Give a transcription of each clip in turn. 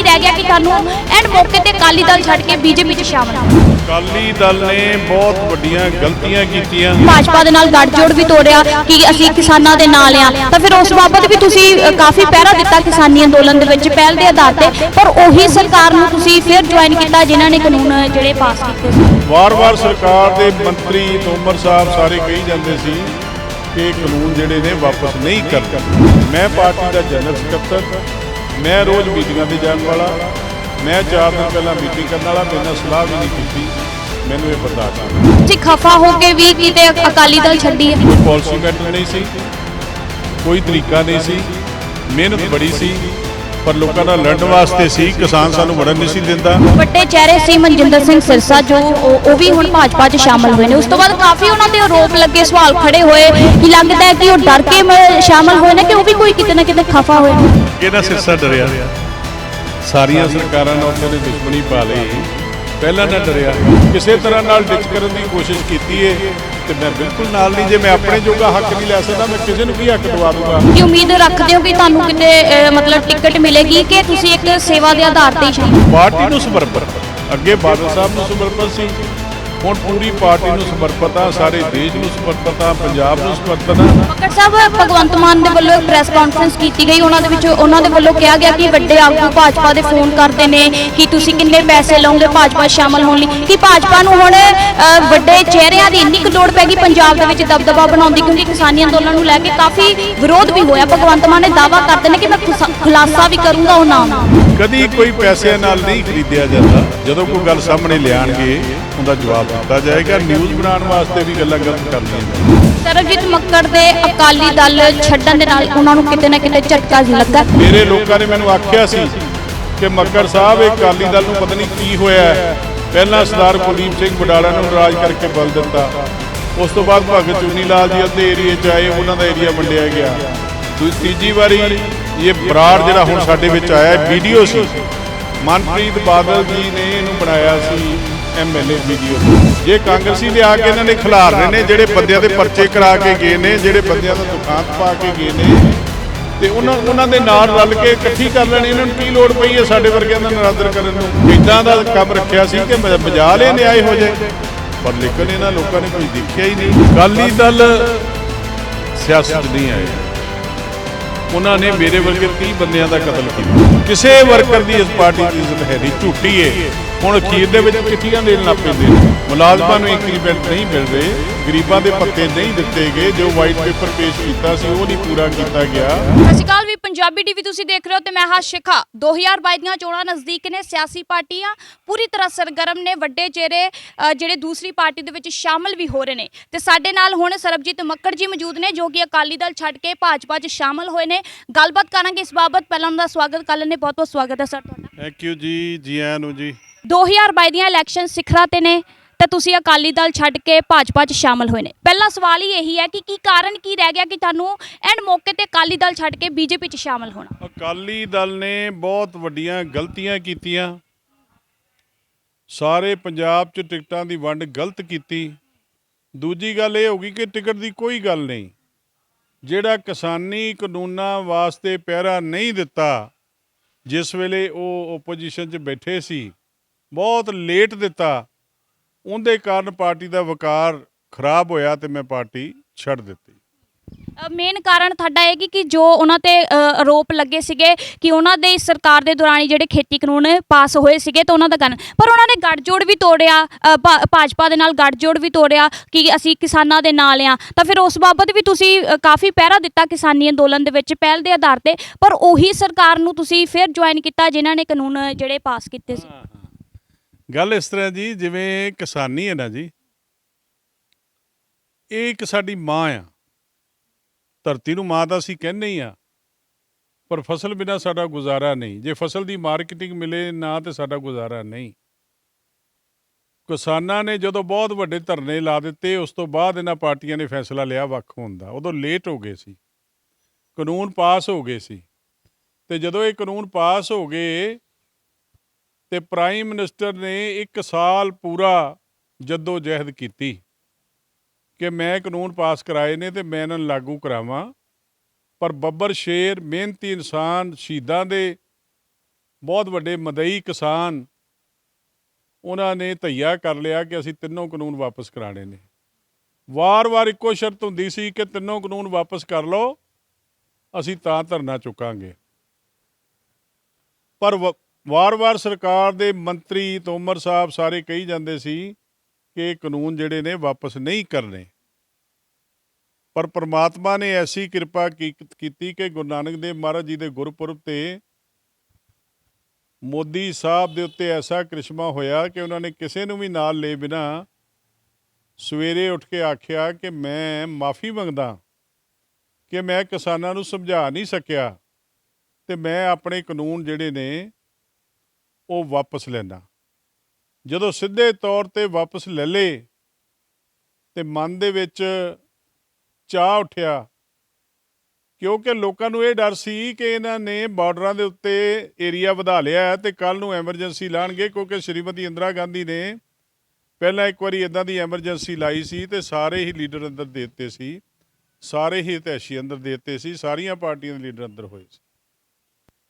रह गया कि तुहानू एंड मौके ते अकाली दल छड्ड के बीजेपी च शामिल हो? अकाली दल ने बहुत वड्डियां गलतियां कीतियां। भाजपा दे नाल गठजोड़ भी तोड़िया कि ਅਸੀਂ किसानां दे नाल आ, ਤਾਂ ਫਿਰ ਉਸ ਬਾਬਤ ਵੀ ਤੁਸੀਂ ਕਾਫੀ ਪਹਿਰਾ ਦਿੱਤਾ ਕਿਸਾਨੀ ਅੰਦੋਲਨ ਦੇ ਵਿੱਚ ਪਹਿਲ ਦੇ ਆਧਾਰ ਤੇ, ਪਰ ਉਹੀ ਸਰਕਾਰ ਨੂੰ ਤੁਸੀਂ ਫਿਰ ਜੁਆਇਨ ਕੀਤਾ ਜਿਨ੍ਹਾਂ ਨੇ ਕਾਨੂੰਨ ਜਿਹੜੇ ਪਾਸ ਕੀਤੇ ਸੀ। ਵਾਰ-ਵਾਰ ਸਰਕਾਰ ਦੇ ਮੰਤਰੀ ਤੋਮਰ ਸਾਹਿਬ ਸਾਰੇ ਕਹੀ ਜਾਂਦੇ ਸੀ ਕਿ ਕਾਨੂੰਨ ਜਿਹੜੇ ਨੇ ਵਾਪਸ ਨਹੀਂ ਕਰਦੇ। ਮੈਂ ਪਾਰਟੀ ਦਾ ਜਨਰਲ ਸਕੱਤਰ, ਮੈਂ ਰੋਜ਼ ਮੀਟਿੰਗਾਂ ਤੇ ਜਾਣ ਵਾਲਾ, ਮੈਂ 4 ਦਿਨ ਪਹਿਲਾਂ ਮੀਟਿੰਗ ਕਰਨ ਵਾਲਾ, ਮੇਰੇ ਨਾਲ ਸਲਾਹ ਵੀ ਨਹੀਂ ਕੀਤੀ, ਮੈਨੂੰ ਇਹ ਬਰਦਾਸ਼ਤ ਨਹੀਂ। ਤੁਸੀਂ ਖਫਾ ਹੋ ਕੇ ਵੀ ਕਿਤੇ ਅਕਾਲੀ ਦਲ ਛੱਡੀ ਹੈ? ਕੋਈ ਪਾਲਿਸੀ ਮੈਟਰ ਨਹੀਂ ਸੀ, ਕੋਈ ਤਰੀਕਾ ਨਹੀਂ ਸੀ, ਮਿਹਨਤ ਬੜੀ ਸੀ, ਪਰ ਲੋਕਾਂ ਨਾਲ ਲੜਨ ਵਾਸਤੇ ਸੀ। ਕਿਸਾਨ ਸਾਨੂੰ ਵੜਨ ਨਹੀਂ ਸੀ ਦਿੰਦਾ। ਵੱਡੇ ਚਿਹਰੇ ਸੀ ਮਨਜਿੰਦਰ ਸਿੰਘ ਸਿਰਸਾ ਜੋ ਉਹ ਵੀ ਹੁਣ ਭਾਜਪਾ 'ਚ ਸ਼ਾਮਲ ਹੋਏ ਨੇ। ਉਸ ਤੋਂ ਬਾਅਦ ਕਾਫੀ ਉਹਨਾਂ ਤੇ ਆਰੋਪ ਲੱਗੇ, ਸਵਾਲ ਖੜੇ ਹੋਏ ਕਿ ਲੱਗਦਾ ਹੈ ਕਿ ਉਹ ਡਰ ਕੇ ਸ਼ਾਮਲ ਹੋਏ ਨੇ ਕਿ ਉਹ ਵੀ ਕੋਈ ਕਿਤੇ ਨਾ ਕਿਤੇ ਖਫਾ ਹੋਏ ਨੇ। ਕਿਹੜਾ ਸਿਰਸਾ ਡਰਿਆ? ਸਾਰੀਆਂ ਸਰਕਾਰਾਂ ਨਾਲ ਉਹਨਾਂ ਨੇ ਦੁਸ਼ਮਣੀ ਪਾ ਲਈ, ਪਹਿਲਾਂ ਨਾ ਡਰਿਆ। ਕਿਸੇ ਤਰ੍ਹਾਂ ਨਾਲ ਡਿਚ ਕਰਨ ਦੀ ਕੋਸ਼ਿਸ਼ ਕੀਤੀ ਹੈ ਤੇ ਮੈਂ ਬਿਲਕੁਲ ਨਾਲ ਨਹੀਂ। ਜੇ ਮੈਂ ਆਪਣੇ ਜੋਗਾ ਹੱਕ ਨਹੀਂ ਲੈ ਸਕਦਾ, ਮੈਂ ਕਿਸੇ ਨੂੰ ਕੀ ਹੱਕ ਦਵਾ ਦੂੰਗਾ? ਕੀ ਉਮੀਦ ਰੱਖਦੇ ਹੋ ਕਿ ਤੁਹਾਨੂੰ ਕਿਤੇ ਮਤਲਬ ਟਿਕਟ ਮਿਲੇਗੀ ਕਿ ਤੁਸੀਂ ਇੱਕ ਸੇਵਾ ਦੇ ਆਧਾਰ ਤੇ ਸ਼ਾਮਲ? ਪਾਰਟੀ ਨੂੰ ਸਮਰਪਿਤ, ਅੱਗੇ ਬਾਦਲ ਸਾਹਿਬ ਨੂੰ ਸਮਰਪਿਤ ਸੀ, ਹੁਣ ਪੂਰੀ ਪਾਰਟੀ ਨੂੰ ਸਮਰਪਿਤ ਆ, ਸਾਰੇ ਦੇਸ਼ ਨੂੰ ਸਮਰਪਿਤ ਆ, ਪੰਜਾਬ ਨੂੰ ਸਮਰਪਿਤ ਆ। ਮੱਕੜ ਸਾਹਿਬ, ਭਗਵੰਤ ਮਾਨ ਦੇ ਵੱਲੋਂ ਇੱਕ ਪ੍ਰੈਸ ਕਾਨਫਰੰਸ ਕੀਤੀ ਗਈ, ਉਹਨਾਂ ਦੇ ਵਿੱਚ ਉਹਨਾਂ ਦੇ ਵੱਲੋਂ ਕਿਹਾ ਗਿਆ ਕਿ ਵੱਡੇ ਆਗੂ ਭਾਜਪਾ ਦੇ ਫੋਨ ਕਰਦੇ ਨੇ ਕਿ ਤੁਸੀਂ ਕਿੰਨੇ ਪੈਸੇ ਲਓਗੇ ਭਾਜਪਾ ਸ਼ਾਮਲ ਹੋਣ ਲਈ। ਕਿ ਭਾਜਪਾ ਨੂੰ ਹੁਣ ਵੱਡੇ ਚਿਹਰਿਆਂ ਦੀ ਇੰਨੀ ਕੁ ਲੋੜ ਪੈ ਗਈ ਪੰਜਾਬ ਦੇ ਵਿੱਚ ਦਬਦਬਾ ਬਣਾਉਂਦੀ, ਕਿਉਂਕਿ ਕਿਸਾਨੀ ਅੰਦੋਲਨ ਨੂੰ ਲੈ ਕੇ ਕਾਫੀ ਵਿਰੋਧ ਵੀ ਹੋਇਆ। ਭਗਵੰਤ ਮਾਨ ਨੇ ਦਾਅਵਾ ਕਰਦੇ ਨੇ ਕਿ ਮੈਂ ਖੁਲਾਸਾ ਵੀ ਕਰੂੰਗਾ ਉਹ ਨਾਮ। ਕਦੀ ਕੋਈ ਪੈਸਿਆਂ ਨਾਲ ਨਹੀਂ ਖਰੀਦਿਆ ਜਾਂਦਾ। ਜਦੋਂ ਕੋਈ ਗੱਲ ਸਾਹਮਣੇ ਲਿਆਣਗੇ ਉਹਦਾ ਜਵਾਬ ਦਿੱਤਾ ਜਾਏਗਾ। ਨਿਊਜ਼ ਬਣਾਉਣ ਵਾਸਤੇ ਵੀ ਗੱਲਾਂ ਗਲਤ ਕਰਨੀਆਂ। ਸਰਬਜੀਤ ਮੱਕੜ ਦੇ ਅਕਾਲੀ ਦਲ ਛੱਡਣ ਦੇ ਨਾਲ ਉਹਨਾਂ ਨੂੰ ਕਿਤੇ ਨਾ ਕਿਤੇ ਝਟਕਾ ਲੱਗਾ। ਮੇਰੇ ਲੋਕਾਂ ਨੇ ਮੈਨੂੰ ਆਖਿਆ ਸੀ ਕਿ ਮੱਕੜ ਸਾਹਿਬ ਇਹ ਅਕਾਲੀ ਦਲ ਨੂੰ ਪਤਾ ਨਹੀਂ ਕੀ ਹੋਇਆ ਹੈ। ਪਹਿਲਾਂ ਸਰਦਾਰ ਕੁਲਦੀਪ ਸਿੰਘ ਵਡਾਲਾ ਨੂੰ ਨਾਰਾਜ਼ ਕਰਕੇ ਬਲ ਦਿੱਤਾ, ਉਸ ਤੋਂ ਬਾਅਦ ਭਗਤ ਚੂਨੀ ਲਾਲ ਜੀ ਅੱਧੇ ਏਰੀਏ 'ਚ ਆਏ, ਉਹਨਾਂ ਦਾ ਏਰੀਆ ਵੰਡਿਆ ਗਿਆ। ਤੀਜੀ ਵਾਰੀ ਇਹ ਬਰਾੜ ਜਿਹੜਾ ਹੁਣ ਸਾਡੇ ਵਿੱਚ ਆਇਆ ਵੀਡੀਓ ਸੀ, ਮਨਪ੍ਰੀਤ ਬਾਦਲ ਜੀ ਨੇ ਇਹਨੂੰ ਬਣਾਇਆ ਸੀ MLA ਵੀਡੀਓ। ਜੇ ਕਾਂਗਰਸੀ ਲਿਆ ਕੇ ਇਹਨਾਂ ਨੇ ਖਿਲਾਰ ਰਹੇ ਨੇ, ਜਿਹੜੇ ਬੰਦਿਆਂ ਦੇ ਪਰਚੇ ਕਰਾ ਕੇ ਗਏ ਨੇ, ਜਿਹੜੇ ਬੰਦਿਆਂ ਦਾ ਦੁਕਾਨ ਪਾ ਕੇ ਗਏ ਨੇ, ਤੇ ਉਹਨਾਂ ਦੇ ਨਾਲ ਰਲ ਕੇ ਇਕੱਠੀ ਕਰ ਲੈਣੀ। ਇਹਨਾਂ ਨੂੰ ਕੀ ਲੋੜ ਪਈ ਹੈ ਸਾਡੇ ਵਰਗਿਆਂ ਦਾ ਨਰਾਦਰ ਕਰਨ ਨੂੰ? ਇੱਦਾਂ ਦਾ ਕੰਮ ਰੱਖਿਆ ਸੀ ਕਿ ਮਜਾਲ ਇਹ ਨਿਆਏ ਹੋ ਜਾਏ, ਪਰ ਲੇਕਿਨ ਇਹਨਾਂ ਲੋਕਾਂ ਨੇ ਕੋਈ ਦੇਖਿਆ ਹੀ ਨਹੀਂ। ਅਕਾਲੀ ਦਲ ਸਿਆਸਤ ਨਹੀਂ ਆਏ, ਉਹਨਾਂ ਨੇ ਮੇਰੇ ਵਰਗੇ 30 ਬੰਦਿਆਂ ਦਾ ਕਤਲ ਕੀਤਾ। ਕਿਸੇ ਵਰਕਰ ਦੀ ਇਸ ਪਾਰਟੀ ਦੀ ਇੱਜ਼ਤ ਹੈ ਨਹੀਂ, ਝੂਠੀ ਹੈ। ਹੁਣ ਅਖੀਰ ਦੇ ਵਿੱਚ ਚਿੱਠੀਆਂ ਦੇਣ ਲੱਗ ਪੈਂਦੇ ਨੇ, ਮੁਲਾਜ਼ਮਾਂ ਨੂੰ ਇੰਕਰੀਮੈਂਟ ਨਹੀਂ ਮਿਲ ਰਹੇ, ਗਰੀਬਾਂ ਦੇ ਪੱਤੇ ਨਹੀਂ ਦਿੱਤੇ ਗਏ, ਜੋ ਵਾਈਟ ਪੇਪਰ ਪੇਸ਼ ਕੀਤਾ ਸੀ ਉਹ ਨਹੀਂ ਪੂਰਾ ਕੀਤਾ ਗਿਆ। ਸਤਿ ਸ਼੍ਰੀ ਅਕਾਲ ਵੀ ਪੰਜਾਬੀ ਟੀਵੀ ਤੁਸੀਂ ਦੇਖ ਰਹੇ ਹੋ ਤੇ ਮੈਂ ਹਾਂ ਸ਼ਿਖਾ। 2022 ਦੀਆਂ ਚੋਣਾਂ ਨਜ਼ਦੀਕ ਨੇ, ਸਿਆਸੀ ਪਾਰਟੀਆਂ ਪੂਰੀ ਤਰ੍ਹਾਂ ਸਰਗਰਮ ਨੇ, ਵੱਡੇ ਚਿਹਰੇ ਜਿਹੜੇ ਦੂਸਰੀ ਪਾਰਟੀ ਦੇ ਵਿੱਚ ਸ਼ਾਮਲ ਵੀ ਹੋ ਰਹੇ ਨੇ। ਤੇ ਸਾਡੇ ਨਾਲ ਹੁਣ ਸਰਬਜੀਤ ਮੱਕੜ ਜੀ ਮੌਜੂਦ ਨੇ ਜੋ ਕਿ ਅਕਾਲੀ ਦਲ ਛੱਡ ਕੇ ਭਾਜਪਾ 'ਚ ਸ਼ਾਮਲ ਹੋਏ ਨੇ। ਗੱਲਬਾਤ ਕਰਾਂਗੇ ਇਸ ਬਾਬਤ। ਪਹਿਲਾਂ ਉਹਨਾਂ ਦਾ ਸਵਾਗਤ ਕਰ ਲੈਂਦੇ, ਬਹੁਤ ਬਹੁਤ ਸਵਾਗਤ ਹੈ ਸਰ ਤੁਹਾਡਾ। ਥੈਂਕ ਯੂ ਜੀ ਆਇਆਂ ਨੂੰ ਜੀ। 2022 ਦੀਆਂ ਇਲੈਕਸ਼ਨ ਸਿਖਰਾਂ ਤੇ ਨੇ ਤੇ ਤੁਸੀਂ ਅਕਾਲੀ ਦਲ ਛੱਡ ਕੇ ਭਾਜਪਾ 'ਚ ਸ਼ਾਮਲ ਹੋਏ ਨੇ। ਪਹਿਲਾ ਸਵਾਲ ਹੀ ਇਹੀ ਹੈ ਕਿ ਕੀ ਕਾਰਨ ਕੀ ਰਹਿ ਗਿਆ ਕਿ ਤੁਹਾਨੂੰ ਐਂਡ ਮੌਕੇ ਤੇ ਅਕਾਲੀ ਦਲ ਛੱਡ ਕੇ ਬੀਜੇਪੀ 'ਚ ਸ਼ਾਮਲ ਹੋਣਾ? ਅਕਾਲੀ ਦਲ ਨੇ ਬਹੁਤ ਵੱਡੀਆਂ ਗਲਤੀਆਂ ਕੀਤੀਆਂ। ਸਾਰੇ ਪੰਜਾਬ 'ਚ ਟਿਕਟਾਂ ਦੀ ਵੰਡ ਗਲਤ ਕੀਤੀ। ਦੂਜੀ ਗੱਲ ਇਹ ਹੋ ਗਈ ਕਿ ਟਿਕਟ ਦੀ ਕੋਈ ਗੱਲ ਨਹੀਂ। ਜਿਹੜਾ ਕਿਸਾਨੀ ਕਾਨੂੰਨਾਂ ਵਾਸਤੇ ਪਹਿਰਾ ਨਹੀਂ ਦਿੱਤਾ, ਜਿਸ ਵੇਲੇ ਉਹ ਓਪੋਜੀਸ਼ਨ 'ਚ ਬੈਠੇ ਸੀ, ਬਹੁਤ ਲੇਟ ਦਿੱਤਾ, ਉਹਦੇ ਕਾਰਨ ਪਾਰਟੀ ਦਾ ਵਕਾਰ ਖਰਾਬ ਹੋਇਆ ਤੇ ਮੈਂ ਪਾਰਟੀ ਛੱਡ ਦਿੱਤੀ। ਮੇਨ ਕਾਰਨ ਤੁਹਾਡਾ ਇਹ ਕਿ ਜੋ ਉਹਨਾਂ ਤੇ ਆਰੋਪ ਲੱਗੇ ਸੀਗੇ ਕਿ ਉਹਨਾਂ ਦੇ ਸਰਕਾਰ ਦੇ ਦੌਰਾਨ ਜਿਹੜੇ ਖੇਤੀ ਕਾਨੂੰਨ ਪਾਸ ਹੋਏ ਸੀਗੇ ਤਾਂ ਉਹਨਾਂ ਦਾ ਕਾਰਨ, ਪਰ ਉਹਨਾਂ ਨੇ ਗੱਠਜੋੜ ਵੀ ਤੋੜਿਆ, ਭਾਜਪਾ ਦੇ ਨਾਲ ਗੱਠਜੋੜ ਵੀ ਤੋੜਿਆ ਕਿ ਅਸੀਂ ਕਿਸਾਨਾਂ ਦੇ ਨਾਲ ਆ। ਤਾਂ ਫਿਰ ਉਸ ਬਾਬਤ ਵੀ ਤੁਸੀਂ ਕਾਫੀ ਪਹਿਰਾ ਦਿੱਤਾ ਕਿਸਾਨੀ ਅੰਦੋਲਨ ਦੇ ਵਿੱਚ ਪਹਿਲ ਦੇ ਆਧਾਰ ਤੇ, ਪਰ ਉਹੀ ਸਰਕਾਰ ਨੂੰ ਤੁਸੀਂ ਫਿਰ ਜੁਆਇਨ ਕੀਤਾ ਜਿਨ੍ਹਾਂ ਨੇ ਕਾਨੂੰਨ ਜਿਹੜੇ ਪਾਸ ਕੀਤੇ ਸੀ। ਗੱਲ ਇਸ ਤਰ੍ਹਾਂ ਜੀ, ਜਿਵੇਂ ਕਿਸਾਨੀ ਹੈ ਨਾ ਜੀ, ਇਹ ਇੱਕ ਸਾਡੀ ਮਾਂ ਆ। ਧਰਤੀ ਨੂੰ ਮਾਂ ਤਾਂ ਅਸੀਂ ਕਹਿੰਦੇ ਹੀ ਆ, ਪਰ ਫਸਲ ਬਿਨਾਂ ਸਾਡਾ ਗੁਜ਼ਾਰਾ ਨਹੀਂ। ਜੇ ਫਸਲ ਦੀ ਮਾਰਕੀਟਿੰਗ ਮਿਲੇ ਨਾ ਤੇ ਸਾਡਾ ਗੁਜ਼ਾਰਾ ਨਹੀਂ। ਕਿਸਾਨਾਂ ਨੇ ਜਦੋਂ ਬਹੁਤ ਵੱਡੇ ਧਰਨੇ ਲਾ ਦਿੱਤੇ, ਉਸ ਤੋਂ ਬਾਅਦ ਇਹਨਾਂ ਪਾਰਟੀਆਂ ਨੇ ਫੈਸਲਾ ਲਿਆ ਵੱਖ ਹੋਣ ਦਾ। ਉਦੋਂ ਲੇਟ ਹੋ ਗਏ ਸੀ, ਕਾਨੂੰਨ ਪਾਸ ਹੋ ਗਏ ਸੀ। ਤੇ ਜਦੋਂ ਇਹ ਕਾਨੂੰਨ ਪਾਸ ਹੋ ਗਏ ਤੇ ਪ੍ਰਾਈਮ ਮਿਨਿਸਟਰ ਨੇ 1 ਸਾਲ ਪੂਰਾ ਜੱਦੋ ਜਹਿਦ ਕੀਤੀ ਕਿ ਮੈਂ ਕਾਨੂੰਨ ਪਾਸ ਕਰਾਏ ਨੇ ਤੇ ਮੈਂ ਇਹਨਾਂ ਨੂੰ ਲਾਗੂ ਕਰਾਵਾਂ। ਪਰ ਬੱਬਰ ਸ਼ੇਰ, ਮਿਹਨਤੀ ਇਨਸਾਨ, ਸ਼ਹੀਦਾਂ ਦੇ ਬਹੁਤ ਵੱਡੇ ਮਦਈ ਕਿਸਾਨ ਉਹਨਾਂ ਨੇ ਧਈਆ ਕਰ ਲਿਆ ਕਿ ਅਸੀਂ ਤਿੰਨੋਂ ਕਾਨੂੰਨ ਵਾਪਸ ਕਰਾਣੇ ਨੇ। ਵਾਰ-ਵਾਰ ਇੱਕੋ ਸ਼ਰਤ ਹੁੰਦੀ ਸੀ ਕਿ ਤਿੰਨੋਂ ਕਾਨੂੰਨ ਵਾਪਸ ਕਰ ਲਓ, ਅਸੀਂ ਤਾਂ ਧਰਨਾ ਚੁੱਕਾਂਗੇ। ਪਰ ਵਾਰ-ਵਾਰ ਸਰਕਾਰ ਦੇ ਮੰਤਰੀ ਤੋਮਰ ਸਾਹਿਬ ਸਾਰੇ ਕਹੀ ਜਾਂਦੇ ਸੀ ਕਿ ਕਾਨੂੰਨ ਜਿਹੜੇ ਨੇ ਵਾਪਸ ਨਹੀਂ ਕਰਨੇ। ਪਰ ਪ੍ਰਮਾਤਮਾ ਨੇ ਐਸੀ ਕਿਰਪਾ ਕੀਤੀ ਕਿ ਗੁਰੂ ਨਾਨਕ ਦੇਵ ਮਹਾਰਾਜ ਜੀ ਦੇ ਗੁਰਪੁਰਬ 'ਤੇ ਮੋਦੀ ਸਾਹਿਬ ਦੇ ਉੱਤੇ ਐਸਾ ਕ੍ਰਿਸ਼ਮਾ ਹੋਇਆ ਕਿ ਉਹਨਾਂ ਨੇ ਕਿਸੇ ਨੂੰ ਵੀ ਨਾਲ ਲਏ ਬਿਨਾਂ ਸਵੇਰੇ ਉੱਠ ਕੇ ਆਖਿਆ ਕਿ ਮੈਂ ਮਾਫੀ ਮੰਗਦਾ ਕਿ ਮੈਂ ਕਿਸਾਨਾਂ ਨੂੰ ਸਮਝਾ ਨਹੀਂ ਸਕਿਆ ਅਤੇ ਮੈਂ ਆਪਣੇ ਕਾਨੂੰਨ ਜਿਹੜੇ ਨੇ ਉਹ ਵਾਪਸ ਲੈਣਾ। ਜਦੋਂ ਸਿੱਧੇ ਤੌਰ 'ਤੇ ਵਾਪਸ ਲੈ ਲਏ ਅਤੇ ਮਨ ਦੇ ਵਿੱਚ ਚਾਅ ਉੱਠਿਆ, ਕਿਉਂਕਿ ਲੋਕਾਂ ਨੂੰ ਇਹ ਡਰ ਸੀ ਕਿ ਇਹਨਾਂ ਨੇ ਬਾਰਡਰਾਂ ਦੇ ਉੱਤੇ ਏਰੀਆ ਵਧਾ ਲਿਆ ਅਤੇ ਕੱਲ੍ਹ ਨੂੰ ਐਮਰਜੈਂਸੀ ਲਾਉਣਗੇ, ਕਿਉਂਕਿ ਸ਼੍ਰੀਮਤੀ ਇੰਦਰਾ ਗਾਂਧੀ ਨੇ ਪਹਿਲਾਂ ਇੱਕ ਵਾਰੀ ਇੱਦਾਂ ਦੀ ਐਮਰਜੈਂਸੀ ਲਾਈ ਸੀ ਅਤੇ ਸਾਰੇ ਹੀ ਲੀਡਰ ਅੰਦਰ ਦੇ ਦਿੱਤੇ ਸੀ, ਸਾਰੇ ਹੀ ਹਿਤੈਸ਼ੀ ਅੰਦਰ ਦੇ ਦਿੱਤੇ ਸੀ, ਸਾਰੀਆਂ ਪਾਰਟੀਆਂ ਦੇ ਲੀਡਰ ਅੰਦਰ ਹੋਏ ਸੀ।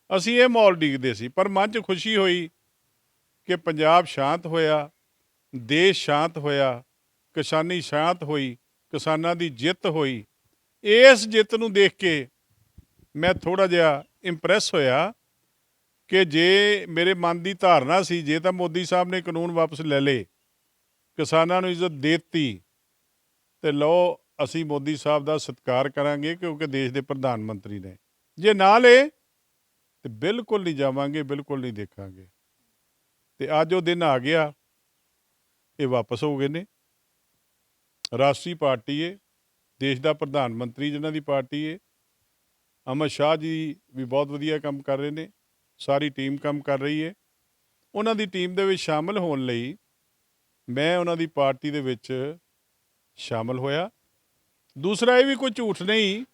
ਅਸੀਂ ਇਹ ਮਾਹੌਲ ਉਡੀਕਦੇ ਸੀ, ਪਰ ਮਨ 'ਚ ਖੁਸ਼ੀ ਹੋਈ ਕਿ ਪੰਜਾਬ ਸ਼ਾਂਤ ਹੋਇਆ, ਦੇਸ਼ ਸ਼ਾਂਤ ਹੋਇਆ, ਕਿਸਾਨੀ ਸ਼ਾਂਤ ਹੋਈ, ਕਿਸਾਨਾਂ ਦੀ ਜਿੱਤ ਹੋਈ। ਇਸ ਜਿੱਤ ਨੂੰ ਦੇਖ ਕੇ ਮੈਂ ਥੋੜ੍ਹਾ ਜਿਹਾ ਇੰਪਰੈਸ ਹੋਇਆ ਕਿ ਜੇ ਮੇਰੇ ਮਨ ਦੀ ਧਾਰਨਾ ਸੀ ਜੇ ਤਾਂ ਮੋਦੀ ਸਾਹਿਬ ਨੇ ਕਾਨੂੰਨ ਵਾਪਸ ਲੈ ਲਏ, ਕਿਸਾਨਾਂ ਨੂੰ ਇੱਜ਼ਤ ਦੇ ਦਿੱਤੀ, ਅਤੇ ਲਓ ਅਸੀਂ ਮੋਦੀ ਸਾਹਿਬ ਦਾ ਸਤਿਕਾਰ ਕਰਾਂਗੇ ਕਿਉਂਕਿ ਦੇਸ਼ ਦੇ ਪ੍ਰਧਾਨ ਮੰਤਰੀ ਨੇ। ਜੇ ਨਾ ਲਏ ਤਾਂ ਬਿਲਕੁਲ ਨਹੀਂ ਜਾਵਾਂਗੇ, ਬਿਲਕੁਲ ਨਹੀਂ ਦੇਖਾਂਗੇ। ਅਤੇ ਅੱਜ ਉਹ ਦਿਨ ਆ ਗਿਆ, ਇਹ ਵਾਪਸ ਹੋ ਗਏ ਨੇ। ਰਾਸ਼ਟਰੀ ਪਾਰਟੀ ਹੈ, ਦੇਸ਼ ਦਾ ਪ੍ਰਧਾਨ ਮੰਤਰੀ ਜਿਨ੍ਹਾਂ ਦੀ ਪਾਰਟੀ ਹੈ, ਅਮਿਤ ਸ਼ਾਹ ਜੀ ਵੀ ਬਹੁਤ ਵਧੀਆ ਕੰਮ ਕਰ ਰਹੇ ਨੇ, ਸਾਰੀ ਟੀਮ ਕੰਮ ਕਰ ਰਹੀ ਹੈ। ਉਹਨਾਂ ਦੀ ਟੀਮ ਦੇ ਵਿੱਚ ਸ਼ਾਮਲ ਹੋਣ ਲਈ ਮੈਂ ਉਹਨਾਂ ਦੀ ਪਾਰਟੀ ਦੇ ਵਿੱਚ ਸ਼ਾਮਲ ਹੋਇਆ। ਦੂਸਰਾ ਇਹ ਵੀ ਕੋਈ ਝੂਠ ਨਹੀਂ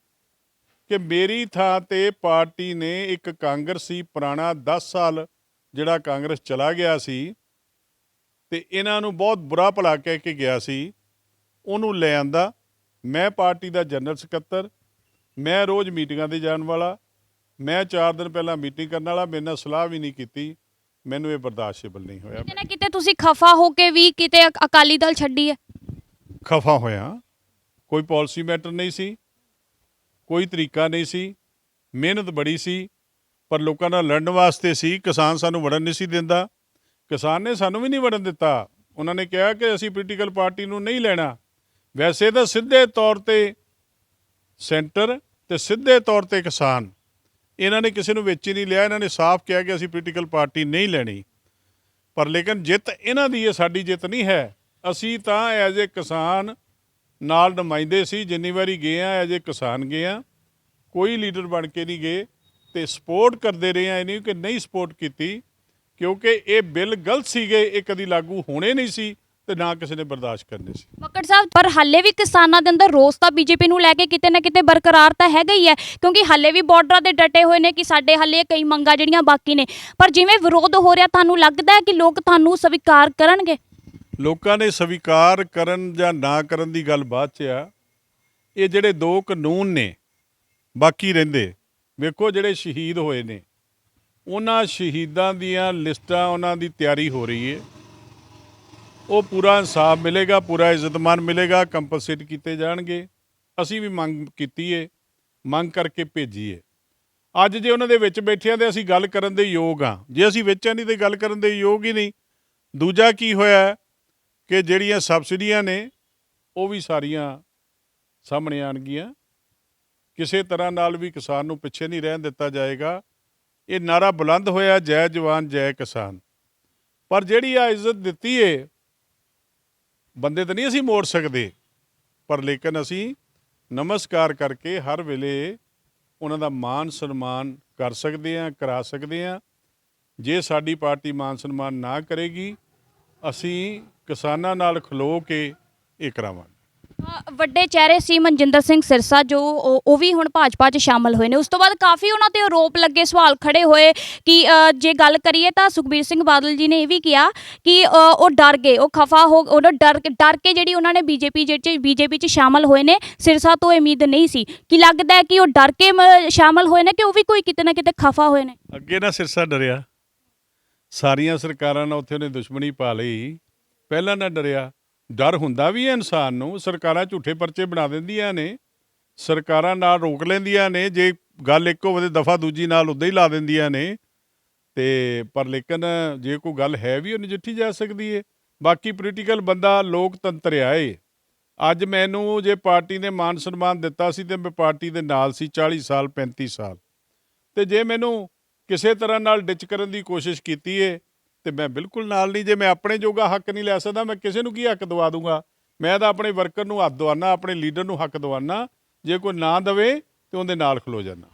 ਕਿ ਮੇਰੀ ਥਾਂ 'ਤੇ ਪਾਰਟੀ ਨੇ ਇੱਕ ਕਾਂਗਰਸੀ ਪੁਰਾਣਾ 10 ਸਾਲ ਜਿਹੜਾ ਕਾਂਗਰਸ ਚਲਾ ਗਿਆ ਸੀ ਅਤੇ ਇਹਨਾਂ ਨੂੰ ਬਹੁਤ ਬੁਰਾ ਭਲਾ ਕਹਿ ਕੇ ਗਿਆ ਸੀ, ਉਹਨੂੰ ਲੈ ਆਂਦਾ। ਮੈਂ ਪਾਰਟੀ ਦਾ ਜਨਰਲ ਸਕੱਤਰ, ਮੈਂ ਰੋਜ਼ ਮੀਟਿੰਗਾਂ 'ਤੇ ਜਾਣ ਵਾਲਾ, ਮੈਂ 4 ਦਿਨ ਪਹਿਲਾਂ ਮੀਟਿੰਗ ਕਰਨ ਵਾਲਾ, ਮੇਰੇ ਨਾਲ ਸਲਾਹ ਵੀ ਨਹੀਂ ਕੀਤੀ। ਮੈਨੂੰ ਇਹ ਬਰਦਾਸ਼ਤੇਬਲ ਨਹੀਂ ਹੋਇਆ। ਕਿਤੇ ਨਾ ਕਿਤੇ ਤੁਸੀਂ ਖਫਾ ਹੋ ਕੇ ਵੀ ਕਿਤੇ ਅਕਾਲੀ ਦਲ ਛੱਡੀ ਹੈ? ਖਫਾ ਹੋਇਆ, ਕੋਈ ਪਾਲਿਸੀ ਮੈਟਰ ਨਹੀਂ ਸੀ, ਕੋਈ ਤਰੀਕਾ ਨਹੀਂ ਸੀ, ਮਿਹਨਤ ਬੜੀ ਸੀ, ਪਰ ਲੋਕਾਂ ਨਾਲ ਲੜਨ ਵਾਸਤੇ ਸੀ। ਕਿਸਾਨ ਸਾਨੂੰ ਵੜਨ ਨਹੀਂ ਸੀ ਦਿੰਦਾ, ਕਿਸਾਨ ਨੇ ਸਾਨੂੰ ਵੀ ਨਹੀਂ ਵੜਨ ਦਿੱਤਾ। ਉਹਨਾਂ ਨੇ ਕਿਹਾ ਕਿ ਅਸੀਂ ਪੋਲੀਟੀਕਲ ਪਾਰਟੀ ਨੂੰ ਨਹੀਂ ਲੈਣਾ। ਵੈਸੇ ਤਾਂ ਸਿੱਧੇ ਤੌਰ 'ਤੇ ਸੈਂਟਰ ਅਤੇ ਸਿੱਧੇ ਤੌਰ 'ਤੇ ਕਿਸਾਨ, ਇਹਨਾਂ ਨੇ ਕਿਸੇ ਨੂੰ ਵਿੱਚ ਹੀ ਨਹੀਂ ਲਿਆ। ਇਹਨਾਂ ਨੇ ਸਾਫ਼ ਕਿਹਾ ਕਿ ਅਸੀਂ ਪੋਲੀਟੀਕਲ ਪਾਰਟੀ ਨਹੀਂ ਲੈਣੀ, ਪਰ ਲੇਕਿਨ ਜਿੱਤ ਇਹਨਾਂ ਦੀ ਹੈ, ਸਾਡੀ ਜਿੱਤ ਨਹੀਂ ਹੈ। ਅਸੀਂ ਤਾਂ ਐਜ਼ ਏ ਕਿਸਾਨ ਨਾਲ ਨੁਮਾਇੰਦੇ ਸੀ, ਜਿੰਨੀ ਵਾਰੀ ਗਏ ਹਾਂ ਐਜ਼ ਏ ਕਿਸਾਨ ਗਏ ਹਾਂ, ਕੋਈ ਲੀਡਰ ਬਣ ਕੇ ਨਹੀਂ ਗਏ, ਅਤੇ ਸਪੋਰਟ ਕਰਦੇ ਰਹੇ ਹਾਂ। ਇਹ ਨਹੀਂ ਕਿ ਨਹੀਂ ਸਪੋਰਟ ਕੀਤੀ, ਕਿਉਂਕਿ ਇਹ ਬਿੱਲ ਗਲਤ ਸੀਗੇ, ਇਹ ਕਦੀ ਲਾਗੂ ਹੋਣੇ ਨਹੀਂ ਸੀ ਅਤੇ ਨਾ ਕਿਸੇ ਨੇ ਬਰਦਾਸ਼ਤ ਕਰਨੇ ਸੀ। ਮੱਕੜ ਸਾਹਿਬ, ਪਰ ਹਾਲੇ ਵੀ ਕਿਸਾਨਾਂ ਦੇ ਅੰਦਰ ਰੋਸ ਤਾਂ ਬੀਜੇਪੀ ਨੂੰ ਲੈ ਕੇ ਕਿਤੇ ਨਾ ਕਿਤੇ ਬਰਕਰਾਰ ਤਾਂ ਹੈਗਾ ਹੀ ਹੈ, ਕਿਉਂਕਿ ਹਾਲੇ ਵੀ ਬਾਰਡਰਾਂ 'ਤੇ ਡਟੇ ਹੋਏ ਨੇ ਕਿ ਸਾਡੇ ਹਾਲੇ ਕਈ ਮੰਗਾਂ ਜਿਹੜੀਆਂ ਬਾਕੀ ਨੇ। ਪਰ ਜਿਵੇਂ ਵਿਰੋਧ ਹੋ ਰਿਹਾ, ਤੁਹਾਨੂੰ ਲੱਗਦਾ ਹੈ ਕਿ ਲੋਕ ਤੁਹਾਨੂੰ ਸਵੀਕਾਰ ਕਰਨਗੇ? ਲੋਕਾਂ ਨੇ ਸਵੀਕਾਰ ਕਰਨ ਜਾਂ ਨਾ ਕਰਨ ਦੀ ਗੱਲ ਬਾਅਦ 'ਚ ਆ। ਇਹ ਜਿਹੜੇ 2 ਕਾਨੂੰਨ ਨੇ ਬਾਕੀ ਰਹਿੰਦੇ, ਵੇਖੋ ਜਿਹੜੇ ਸ਼ਹੀਦ ਹੋਏ ਨੇ, ਉਹਨਾਂ ਸ਼ਹੀਦਾਂ ਦੀਆਂ ਲਿਸਟਾਂ ਉਹਨਾਂ ਦੀ ਤਿਆਰੀ ਹੋ ਰਹੀ ਹੈ। ਉਹ ਪੂਰਾ ਇਨਸਾਫ ਮਿਲੇਗਾ, ਪੂਰਾ ਇੱਜ਼ਤਮਾਨ ਮਿਲੇਗਾ, ਕੰਪਨਸੇਟ ਕੀਤੇ ਜਾਣਗੇ। ਅਸੀਂ ਵੀ ਮੰਗ ਕੀਤੀ ਹੈ, ਮੰਗ ਕਰਕੇ ਭੇਜੀ ਹੈ। ਅੱਜ ਜੇ ਉਹਨਾਂ ਦੇ ਵਿੱਚ ਬੈਠਿਆਂ ਦੇ ਅਸੀਂ ਗੱਲ ਕਰਨ ਦੇ ਯੋਗ ਹਾਂ, ਜੇ ਅਸੀਂ ਵਿੱਚ ਨਹੀਂ ਤਾਂ ਗੱਲ ਕਰਨ ਦੇ ਯੋਗ ਹੀ ਨਹੀਂ। ਦੂਜਾ ਕੀ ਹੋਇਆ ਕਿ ਜਿਹੜੀਆਂ ਸਬਸਿਡੀਆਂ ਨੇ ਉਹ ਵੀ ਸਾਰੀਆਂ ਸਾਹਮਣੇ ਆਉਣਗੀਆਂ। ਕਿਸੇ ਤਰ੍ਹਾਂ ਨਾਲ ਵੀ ਕਿਸਾਨ ਨੂੰ ਪਿੱਛੇ ਨਹੀਂ ਰਹਿਣ ਦਿੱਤਾ ਜਾਏਗਾ। ਇਹ ਨਾਰਾ ਬੁਲੰਦ ਹੋਇਆ, ਜੈ ਜਵਾਨ ਜੈ ਕਿਸਾਨ। ਪਰ ਜਿਹੜੀ ਆ ਇੱਜ਼ਤ ਦਿੱਤੀ ਏ, ਬੰਦੇ ਤਾਂ ਨਹੀਂ ਅਸੀਂ ਮੋੜ ਸਕਦੇ, ਪਰ ਲੇਕਿਨ ਅਸੀਂ ਨਮਸਕਾਰ ਕਰਕੇ ਹਰ ਵੇਲੇ ਉਹਨਾਂ ਦਾ ਮਾਣ ਸਨਮਾਨ ਕਰ ਸਕਦੇ ਹਾਂ, ਕਰਾ ਸਕਦੇ ਹਾਂ। ਜੇ ਸਾਡੀ ਪਾਰਟੀ ਮਾਣ ਸਨਮਾਨ ਨਾ ਕਰੇਗੀ, ਅਸੀਂ ਕਿਸਾਨਾਂ ਨਾਲ ਖਲੋ ਕੇ ਇਹ ਕਰਾਵਾਂਗੇ। ਵੱਡੇ ਚਿਹਰੇ ਸੀ ਮਨਜਿੰਦਰ ਸਿੰਘ ਸਿਰਸਾ, ਜੋ ਉਹ ਵੀ ਹੁਣ ਭਾਜਪਾ 'ਚ ਸ਼ਾਮਲ ਹੋਏ ਨੇ। ਉਸ ਤੋਂ ਬਾਅਦ ਕਾਫੀ ਉਹਨਾਂ 'ਤੇ ਆਰੋਪ ਲੱਗੇ, ਸਵਾਲ ਖੜੇ ਹੋਏ ਕਿ ਜੇ ਗੱਲ ਕਰੀਏ ਤਾਂ ਸੁਖਬੀਰ ਸਿੰਘ ਬਾਦਲ ਜੀ ਨੇ ਇਹ ਵੀ ਕਿਹਾ ਕਿ ਉਹ ਡਰ ਗਏ, ਉਹ ਖਫਾ ਹੋ, ਉਹਨਾਂ ਡਰ ਕੇ ਜਿਹੜੀ ਉਹਨਾਂ ਨੇ ਬੀਜੇਪੀ 'ਚ ਸ਼ਾਮਲ ਹੋਏ ਨੇ। ਸਿਰਸਾ ਤੋਂ ਉਮੀਦ ਨਹੀਂ ਸੀ। ਕੀ ਲੱਗਦਾ ਹੈ ਕਿ ਉਹ ਡਰ ਕੇ ਸ਼ਾਮਲ ਹੋਏ ਨੇ ਕਿ ਉਹ ਵੀ ਕੋਈ ਕਿਤੇ ਨਾ ਕਿਤੇ ਖਫਾ ਹੋਏ ਨੇ? ਅੱਗੇ ਨਾ ਸਿਰਸਾ ਡਰਿਆ, ਸਾਰੀਆਂ ਸਰਕਾਰਾਂ ਨਾਲ ਉੱਥੇ ਉਹਨੇ ਦੁਸ਼ਮਣੀ ਪਾ ਲਈ। ਪਹਿਲਾਂ ਨਾ ਡਰਿਆ। ਡਰ ਹੁੰਦਾ ਵੀ ਹੈ ਇਨਸਾਨ ਨੂੰ। ਸਰਕਾਰਾਂ ਝੂਠੇ ਪਰਚੇ ਬਣਾ ਦਿੰਦੀਆਂ ਨੇ, ਸਰਕਾਰਾਂ ਨਾਲ ਰੋਕ ਲੈਂਦੀਆਂ ਨੇ, ਜੇ ਗੱਲ ਇੱਕ ਹੋਵੇ ਦਫਾ ਦੂਜੀ ਨਾਲ ਉੱਦਾਂ ਹੀ ਲਾ ਦਿੰਦੀਆਂ ਨੇ। ਤੇ ਪਰ ਲੇਕਿਨ ਜੇ ਕੋਈ ਗੱਲ ਹੈ ਵੀ ਉਹ ਨਜਿੱਠੀ ਜਾ ਸਕਦੀ ਹੈ। ਬਾਕੀ ਪੋਲੀਟੀਕਲ ਬੰਦਾ ਲੋਕਤੰਤਰ ਆਏ। ਅੱਜ ਮੈਨੂੰ ਜੇ ਪਾਰਟੀ ਨੇ ਮਾਨ ਸਨਮਾਨ ਦਿੱਤਾ ਸੀ ਤੇ ਮੈਂ ਪਾਰਟੀ ਦੇ ਨਾਲ ਸੀ 40 ਸਾਲ 35 ਸਾਲ। ਤੇ ਜੇ ਮੈਨੂੰ ਕਿਸੇ ਤਰ੍ਹਾਂ ਨਾਲ ਡਿਚ ਕਰਨ ਦੀ ਕੋਸ਼ਿਸ਼ ਕੀਤੀ ਹੈ ਤੇ ਮੈਂ ਬਿਲਕੁਲ ਨਾਲ ਨਹੀਂ। ਜੇ ਮੈਂ ਆਪਣੇ ਜੋਗਾ ਹੱਕ ਨਹੀਂ ਲੈ ਸਕਦਾ, ਮੈਂ ਕਿਸੇ ਨੂੰ ਕੀ ਹੱਕ ਦਵਾ ਦੂੰਗਾ? ਮੈਂ ਤਾਂ ਆਪਣੇ ਵਰਕਰ ਨੂੰ ਹੱਕ ਦਵਾਨਾ, ਆਪਣੇ ਲੀਡਰ ਨੂੰ ਹੱਕ ਦਵਾਨਾ। ਜੇ ਕੋਈ ਨਾ ਦੇਵੇ ਤੇ ਉਹਦੇ ਨਾਲ ਖਲੋ ਜਾਣਾ।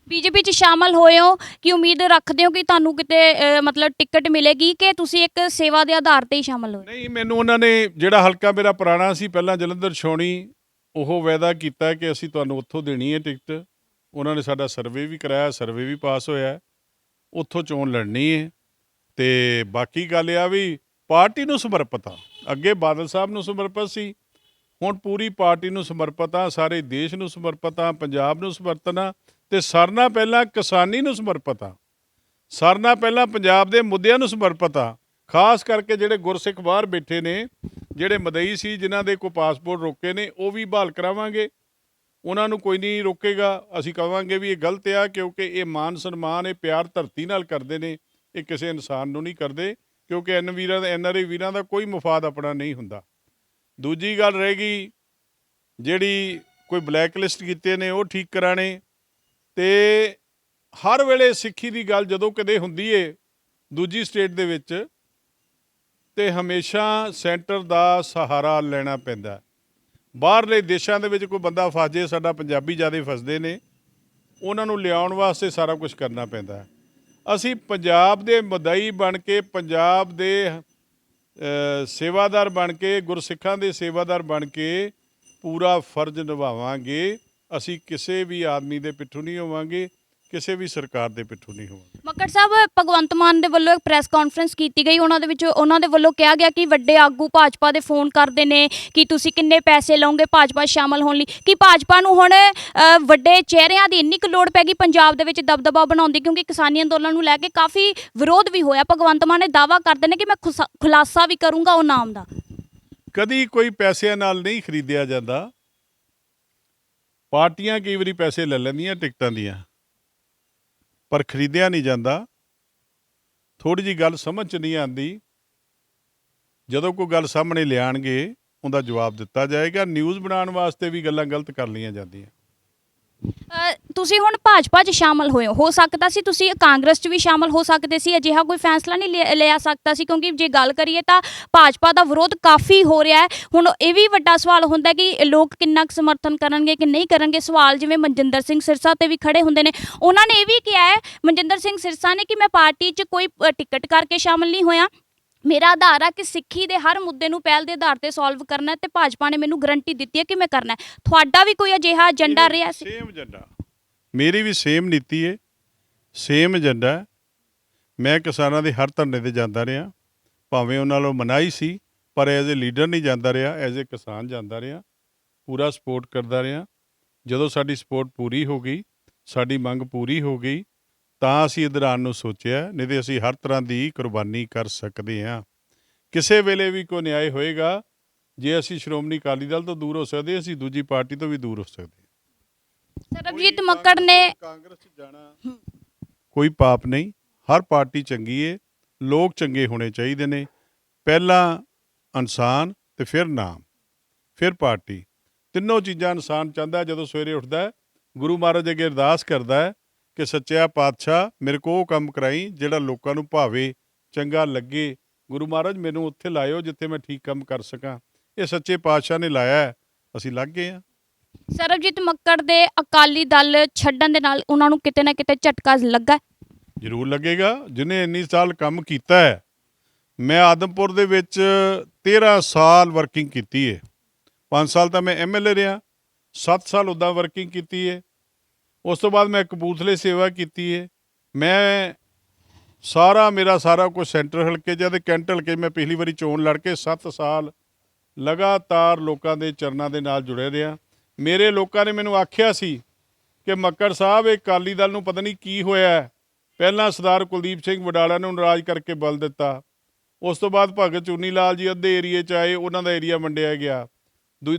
ਬੀਜੇਪੀ 'ਚ ਸ਼ਾਮਲ ਹੋਏ ਹੋ, ਕੀ ਉਮੀਦ ਰੱਖਦੇ ਹੋ ਕਿ ਤੁਹਾਨੂੰ ਕਿਤੇ ਮਤਲਬ ਟਿਕਟ ਮਿਲੇਗੀ, ਕਿ ਤੁਸੀਂ ਇੱਕ ਸੇਵਾ ਦੇ ਆਧਾਰ ਤੇ ਹੀ ਸ਼ਾਮਲ ਹੋਏ? ਨਹੀਂ, ਮੈਨੂੰ ਉਹਨਾਂ ਨੇ ਜਿਹੜਾ ਹਲਕਾ ਮੇਰਾ ਪੁਰਾਣਾ ਸੀ ਪਹਿਲਾਂ ਜਲੰਧਰ ਛਾਉਣੀ, ਉਹ ਵਾਅਦਾ ਕੀਤਾ ਕਿ ਅਸੀਂ ਤੁਹਾਨੂੰ ਉੱਥੋਂ ਦੇਣੀ ਹੈ ਟਿਕਟ। ਉਹਨਾਂ ਨੇ ਸਾਡਾ ਸਰਵੇ ਵੀ ਕਰਾਇਆ, ਸਰਵੇ ਵੀ ਪਾਸ ਹੋਇਆ, ਉੱਥੋਂ ਚੋਣ ਲੜਨੀ ਹੈ। ਤੇ ਬਾਕੀ ਗੱਲ ਇਹ ਆ ਵੀ ਪਾਰਟੀ ਨੂੰ ਸਮਰਪਿਤ ਆ। ਅੱਗੇ ਬਾਦਲ ਸਾਹਿਬ ਨੂੰ ਸਮਰਪਿਤ ਸੀ, ਹੁਣ ਪੂਰੀ ਪਾਰਟੀ ਨੂੰ ਸਮਰਪਿਤ ਆ, ਸਾਰੇ ਦੇਸ਼ ਨੂੰ ਸਮਰਪਿਤ ਆ, ਪੰਜਾਬ ਨੂੰ ਸਮਰਪਿਤ ਆ, ਤੇ ਸਾਰਿਆਂ ਨਾਲੋਂ ਪਹਿਲਾਂ ਕਿਸਾਨੀ ਨੂੰ ਸਮਰਪਿਤ ਆ, ਸਾਰਿਆਂ ਨਾਲੋਂ ਪਹਿਲਾਂ ਪੰਜਾਬ ਦੇ ਮੁੱਦਿਆਂ ਨੂੰ ਸਮਰਪਿਤ ਆ। ਖਾਸ ਕਰਕੇ ਜਿਹੜੇ ਗੁਰਸਿੱਖ ਬਾਹਰ ਬੈਠੇ ਨੇ, ਜਿਹੜੇ ਮਦਈ ਸੀ, ਜਿਨ੍ਹਾਂ ਦੇ ਕੋਈ ਪਾਸਪੋਰਟ ਰੋਕੇ ਨੇ, ਉਹ ਵੀ ਬਹਾਲ ਕਰਾਵਾਂਗੇ। ਉਹਨਾਂ ਨੂੰ ਕੋਈ ਨਹੀਂ ਰੋਕੇਗਾ। ਅਸੀਂ ਕਹਾਂਗੇ ਵੀ ਇਹ ਗਲਤ ਆ, ਕਿਉਂਕਿ ਇਹ ਮਾਨ ਸਨਮਾਨ, ਇਹ ਪਿਆਰ ਧਰਤੀ ਨਾਲ ਕਰਦੇ ਨੇ, ਇਹ ਕਿਸੇ ਇਨਸਾਨ ਨੂੰ ਨਹੀਂ ਕਰਦੇ। ਕਿਉਂਕਿ NRI ਵੀਰਾਂ ਦਾ ਕੋਈ ਮਫਾਦ ਆਪਣਾ ਨਹੀਂ ਹੁੰਦਾ। ਦੂਜੀ ਗੱਲ ਰਹਿ ਗਈ, ਜਿਹੜੀ ਕੋਈ ਬਲੈਕ ਲਿਸਟ ਕੀਤੇ ਨੇ ਉਹ ਠੀਕ ਕਰਾਣੇ। ਤੇ ਹਰ ਵੇਲੇ ਸਿੱਖੀ ਦੀ ਗੱਲ ਜਦੋਂ ਕਦੇ ਹੁੰਦੀ ਏ ਦੂਜੀ ਸਟੇਟ ਦੇ ਵਿੱਚ, ਤੇ ਹਮੇਸ਼ਾ ਸੈਂਟਰ ਦਾ ਸਹਾਰਾ ਲੈਣਾ ਪੈਂਦਾ। ਬਾਹਰਲੇ ਦੇਸ਼ਾਂ ਦੇ ਵਿੱਚ ਕੋਈ ਬੰਦਾ ਫਸ ਜੇ, ਸਾਡਾ ਪੰਜਾਬੀ ਜ਼ਿਆਦਾ ਫਸਦੇ ਨੇ, ਉਹਨਾਂ ਨੂੰ ਲਿਆਉਣ ਵਾਸਤੇ ਸਾਰਾ ਕੁਝ ਕਰਨਾ ਪੈਂਦਾ। ਅਸੀਂ ਪੰਜਾਬ ਦੇ ਮਦਈ ਬਣ ਕੇ, ਪੰਜਾਬ ਦੇ ਸੇਵਾਦਾਰ ਬਣ ਕੇ, ਗੁਰਸਿੱਖਾਂ ਦੇ ਸੇਵਾਦਾਰ ਬਣ ਕੇ ਪੂਰਾ ਫਰਜ਼ ਨਿਭਾਵਾਂਗੇ। ਅਸੀਂ ਕਿਸੇ ਵੀ ਆਦਮੀ ਦੇ ਪਿੱਛੋਂ ਨਹੀਂ ਹੋਵਾਂਗੇ, ਕਿਸੇ ਵੀ ਸਰਕਾਰ ਦੇ ਪਿੱਛੋਂ ਨਹੀਂ ਹੋਵਾਂਗੇ। ਮੱਕੜ ਸਾਹਿਬ, ਭਗਵੰਤ ਮਾਨ ਦੇ ਵੱਲੋਂ ਇੱਕ ਪ੍ਰੈਸ ਕਾਨਫਰੰਸ ਕੀਤੀ ਗਈ, ਉਹਨਾਂ ਦੇ ਵਿੱਚ ਉਹਨਾਂ ਦੇ ਵੱਲੋਂ ਕਿਹਾ ਗਿਆ ਕਿ ਵੱਡੇ ਆਗੂ ਭਾਜਪਾ ਦੇ ਫੋਨ ਕਰਦੇ ਨੇ ਕਿ ਤੁਸੀਂ ਕਿੰਨੇ ਪੈਸੇ ਲਓਗੇ ਭਾਜਪਾ ਸ਼ਾਮਲ ਹੋਣ ਲਈ। ਕਿ ਭਾਜਪਾ ਨੂੰ ਹੁਣ ਵੱਡੇ ਚਿਹਰਿਆਂ ਦੀ ਇੰਨੀ ਕੁ ਲੋੜ ਪੈ ਗਈ ਪੰਜਾਬ ਦੇ ਵਿੱਚ ਦਬਦਬਾ ਬਣਾਉਂਦੀ, ਕਿਉਂਕਿ ਕਿਸਾਨੀ ਅੰਦੋਲਨ ਨੂੰ ਲੈ ਕੇ ਕਾਫੀ ਵਿਰੋਧ ਵੀ ਹੋਇਆ। ਭਗਵੰਤ ਮਾਨ ਨੇ ਦਾਅਵਾ ਕਰਦੇ ਨੇ ਕਿ ਮੈਂ ਖੁਲਾਸਾ ਵੀ ਕਰੂੰਗਾ ਉਹ ਨਾਮ ਦਾ। ਕਦੀ ਕੋਈ ਪੈਸਿਆਂ ਨਾਲ ਨਹੀਂ ਖਰੀਦਿਆ ਜਾਂਦਾ। ਪਾਰਟੀਆਂ ਕਈ ਵਾਰੀ ਪੈਸੇ ਲੈ ਲੈਂਦੀਆਂ ਟਿਕਟਾਂ ਦੀਆਂ, ਪਰ ਖਰੀਦਿਆ ਨਹੀਂ ਜਾਂਦਾ। ਥੋੜ੍ਹੀ ਜਿਹੀ ਗੱਲ ਸਮਝ 'ਚ ਨਹੀਂ ਆਉਂਦੀ। ਜਦੋਂ ਕੋਈ ਗੱਲ ਸਾਹਮਣੇ ਲਿਆਉਣਗੇ ਉਹਦਾ ਜਵਾਬ ਦਿੱਤਾ ਜਾਏਗਾ। ਨਿਊਜ਼ ਬਣਾਉਣ ਵਾਸਤੇ ਵੀ ਗੱਲਾਂ ਗਲਤ ਕਰ ਲਈਆਂ ਜਾਂਦੀਆਂ। ਤੁਸੀਂ ਹੁਣ ਭਾਜਪਾ 'ਚ ਸ਼ਾਮਲ ਹੋਏ ਹੋ ਸਕਦਾ ਸੀ ਤੁਸੀਂ ਕਾਂਗਰਸ 'ਚ ਵੀ ਸ਼ਾਮਲ ਹੋ ਸਕਦੇ ਸੀ, ਅਜਿਹਾ ਕੋਈ ਫੈਸਲਾ ਨਹੀਂ ਲਿਆ ਸਕਦਾ ਸੀ? ਕਿਉਂਕਿ ਜੇ ਗੱਲ ਕਰੀਏ ਤਾਂ ਭਾਜਪਾ ਦਾ ਵਿਰੋਧ ਕਾਫੀ ਹੋ ਰਿਹਾ ਹੈ। ਹੁਣ ਇਹ ਵੀ ਵੱਡਾ ਸਵਾਲ ਹੁੰਦਾ ਕਿ ਲੋਕ ਕਿੰਨਾ ਕੁ ਸਮਰਥਨ ਕਰਨਗੇ ਕਿ ਨਹੀਂ ਕਰਨਗੇ। ਸਵਾਲ ਜਿਵੇਂ ਮਨਜਿੰਦਰ ਸਿੰਘ ਸਿਰਸਾ ਤੇ ਵੀ ਖੜੇ ਹੁੰਦੇ ਨੇ। ਉਹਨਾਂ ਨੇ ਇਹ ਵੀ ਕਿਹਾ ਹੈ, ਮਨਜਿੰਦਰ ਸਿੰਘ ਸਿਰਸਾ ਨੇ, ਕਿ ਮੈਂ ਪਾਰਟੀ 'ਚ ਕੋਈ ਟਿਕਟ ਕਰਕੇ ਸ਼ਾਮਲ ਨਹੀਂ ਹੋਇਆ। ਮੇਰਾ ਆਧਾਰ ਆ ਕਿ ਸਿੱਖੀ ਦੇ ਹਰ ਮੁੱਦੇ ਨੂੰ ਪਹਿਲ ਦੇ ਆਧਾਰ ਤੇ ਸੋਲਵ ਕਰਨਾ, ਤੇ ਭਾਜਪਾ ਨੇ ਮੈਨੂੰ ਗਰੰਟੀ ਦਿੱਤੀ ਹੈ ਕਿ ਮੈਂ ਕਰਨਾ। ਤੁਹਾਡਾ ਵੀ ਕੋਈ ਅਜਿਹਾ ਏਜੰਡਾ ਰਿਹਾ ਸੀ? ਸੇਮ ਏਜੰਡਾ, ਮੇਰੀ ਵੀ ਸੇਮ ਨੀਤੀ ਹੈ, ਸੇਮ ਏਜੰਡਾ। ਮੈਂ ਕਿਸਾਨਾਂ ਦੇ ਹਰ ਧਰਨੇ 'ਤੇ ਜਾਂਦਾ ਰਿਹਾ, ਭਾਵੇਂ ਉਹਨਾਂ ਨਾਲੋਂ ਮਨਾਹੀ ਸੀ, ਪਰ ਐਜ਼ ਏ ਲੀਡਰ ਨਹੀਂ ਜਾਂਦਾ ਰਿਹਾ, ਐਜ਼ ਏ ਕਿਸਾਨ ਜਾਂਦਾ ਰਿਹਾ, ਪੂਰਾ ਸਪੋਰਟ ਕਰਦਾ ਰਿਹਾ। ਜਦੋਂ ਸਾਡੀ ਸਪੋਰਟ ਪੂਰੀ ਹੋ ਗਈ, ਸਾਡੀ ਮੰਗ ਪੂਰੀ ਹੋ ਗਈ, ਤਾਂ ਅਸੀਂ ਇਧਰਾਨ ਨੂੰ ਸੋਚਿਆ, ਨਹੀਂ ਤਾਂ ਅਸੀਂ ਹਰ ਤਰ੍ਹਾਂ ਦੀ ਕੁਰਬਾਨੀ ਕਰ ਸਕਦੇ ਹਾਂ। ਕਿਸੇ ਵੇਲੇ ਵੀ ਕੋਈ ਨਿਆਂ ਹੋਏਗਾ। ਜੇ ਅਸੀਂ ਸ਼੍ਰੋਮਣੀ ਅਕਾਲੀ ਦਲ ਤੋਂ ਦੂਰ ਹੋ ਸਕਦੇ, ਅਸੀਂ ਦੂਜੀ ਪਾਰਟੀ ਤੋਂ ਵੀ ਦੂਰ ਹੋ ਸਕਦੇ। ਸਰਬਜੀਤ ਮੱਕੜ ਨੇ ਕਾਂਗਰਸ 'ਚ ਜਾਣਾ ਕੋਈ ਪਾਪ ਨਹੀਂ। ਹਰ ਪਾਰਟੀ ਚੰਗੀ ਏ, ਲੋਕ ਚੰਗੇ ਹੋਣੇ ਚਾਹੀਦੇ ਨੇ। ਪਹਿਲਾਂ ਇਨਸਾਨ ਤੇ ਫਿਰ ਨਾਮ, ਫਿਰ ਪਾਰਟੀ। ਤਿੰਨੋਂ ਚੀਜ਼ਾਂ ਇਨਸਾਨ ਚਾਹੁੰਦਾ। ਜਦੋਂ ਸਵੇਰੇ ਉੱਠਦਾ, ਗੁਰੂ ਮਹਾਰਾਜ ਅੱਗੇ ਅਰਦਾਸ ਕਰਦਾ ਕਿ ਸੱਚਿਆ ਪਾਤਸ਼ਾਹ ਮੇਰੇ ਕੋਲ ਉਹ ਕੰਮ ਕਰਾਈ ਜਿਹੜਾ ਲੋਕਾਂ ਨੂੰ ਭਾਵੇ, ਚੰਗਾ ਲੱਗੇ। ਗੁਰੂ ਮਹਾਰਾਜ ਮੈਨੂੰ ਉੱਥੇ ਲਾਇਓ ਜਿੱਥੇ ਮੈਂ ਠੀਕ ਕੰਮ ਕਰ ਸਕਾਂ। ਇਹ ਸੱਚੇ ਪਾਤਸ਼ਾਹ ਨੇ ਲਾਇਆ, ਅਸੀਂ ਲੱਗ ਗਏ ਹਾਂ। ਸਰਬਜੀਤ ਮੱਕੜ ਦੇ ਅਕਾਲੀ ਦਲ ਛੱਡਣ ਦੇ ਨਾਲ ਉਹਨਾਂ ਨੂੰ ਕਿਤੇ ਨਾ ਕਿਤੇ ਝਟਕਾ ਲੱਗਾ? ਜ਼ਰੂਰ ਲੱਗੇਗਾ। ਜਿਹਨੇ ਇੰਨੀ ਸਾਲ ਕੰਮ ਕੀਤਾ ਹੈ। ਮੈਂ ਆਦਮਪੁਰ ਦੇ ਵਿੱਚ 13 ਸਾਲ ਵਰਕਿੰਗ ਕੀਤੀ ਹੈ। 5 ਸਾਲ ਤਾਂ ਮੈਂ MLA ਰਿਹਾ, 7 ਸਾਲ ਉੱਦਾਂ ਵਰਕਿੰਗ ਕੀਤੀ ਹੈ। ਉਸ ਤੋਂ ਬਾਅਦ ਮੈਂ ਕਪੂਰਥਲੇ ਸੇਵਾ ਕੀਤੀ ਹੈ। ਮੈਂ ਮੇਰਾ ਸਾਰਾ ਕੁਝ ਸੈਂਟਰ ਹਲਕੇ 'ਚ, ਅਤੇ ਕੈਂਟ ਹਲਕੇ ਮੈਂ ਪਿਛਲੀ ਵਾਰੀ ਚੋਣ ਲੜ ਕੇ 7 ਸਾਲ ਲਗਾਤਾਰ ਲੋਕਾਂ ਦੇ ਚਰਨਾਂ ਦੇ ਨਾਲ ਜੁੜੇ ਰਿਹਾ। ਮੇਰੇ ਲੋਕਾਂ ਨੇ ਮੈਨੂੰ ਆਖਿਆ ਸੀ ਕਿ ਮੱਕੜ ਸਾਹਿਬ, ਇਹ ਅਕਾਲੀ ਦਲ ਨੂੰ ਪਤਾ ਨਹੀਂ ਕੀ ਹੋਇਆ, ਪਹਿਲਾਂ ਸਰਦਾਰ ਕੁਲਦੀਪ ਸਿੰਘ ਵਡਾਲਾ ਨੂੰ ਨਾਰਾਜ਼ ਕਰਕੇ ਬਲ ਦਿੱਤਾ। ਉਸ ਤੋਂ ਬਾਅਦ ਭਗਤ ਚੂਨੀ ਲਾਲ ਜੀ ਅੱਧੇ ਏਰੀਏ 'ਚ ਆਏ, ਉਹਨਾਂ ਦਾ ਏਰੀਆ ਵੰਡਿਆ ਗਿਆ।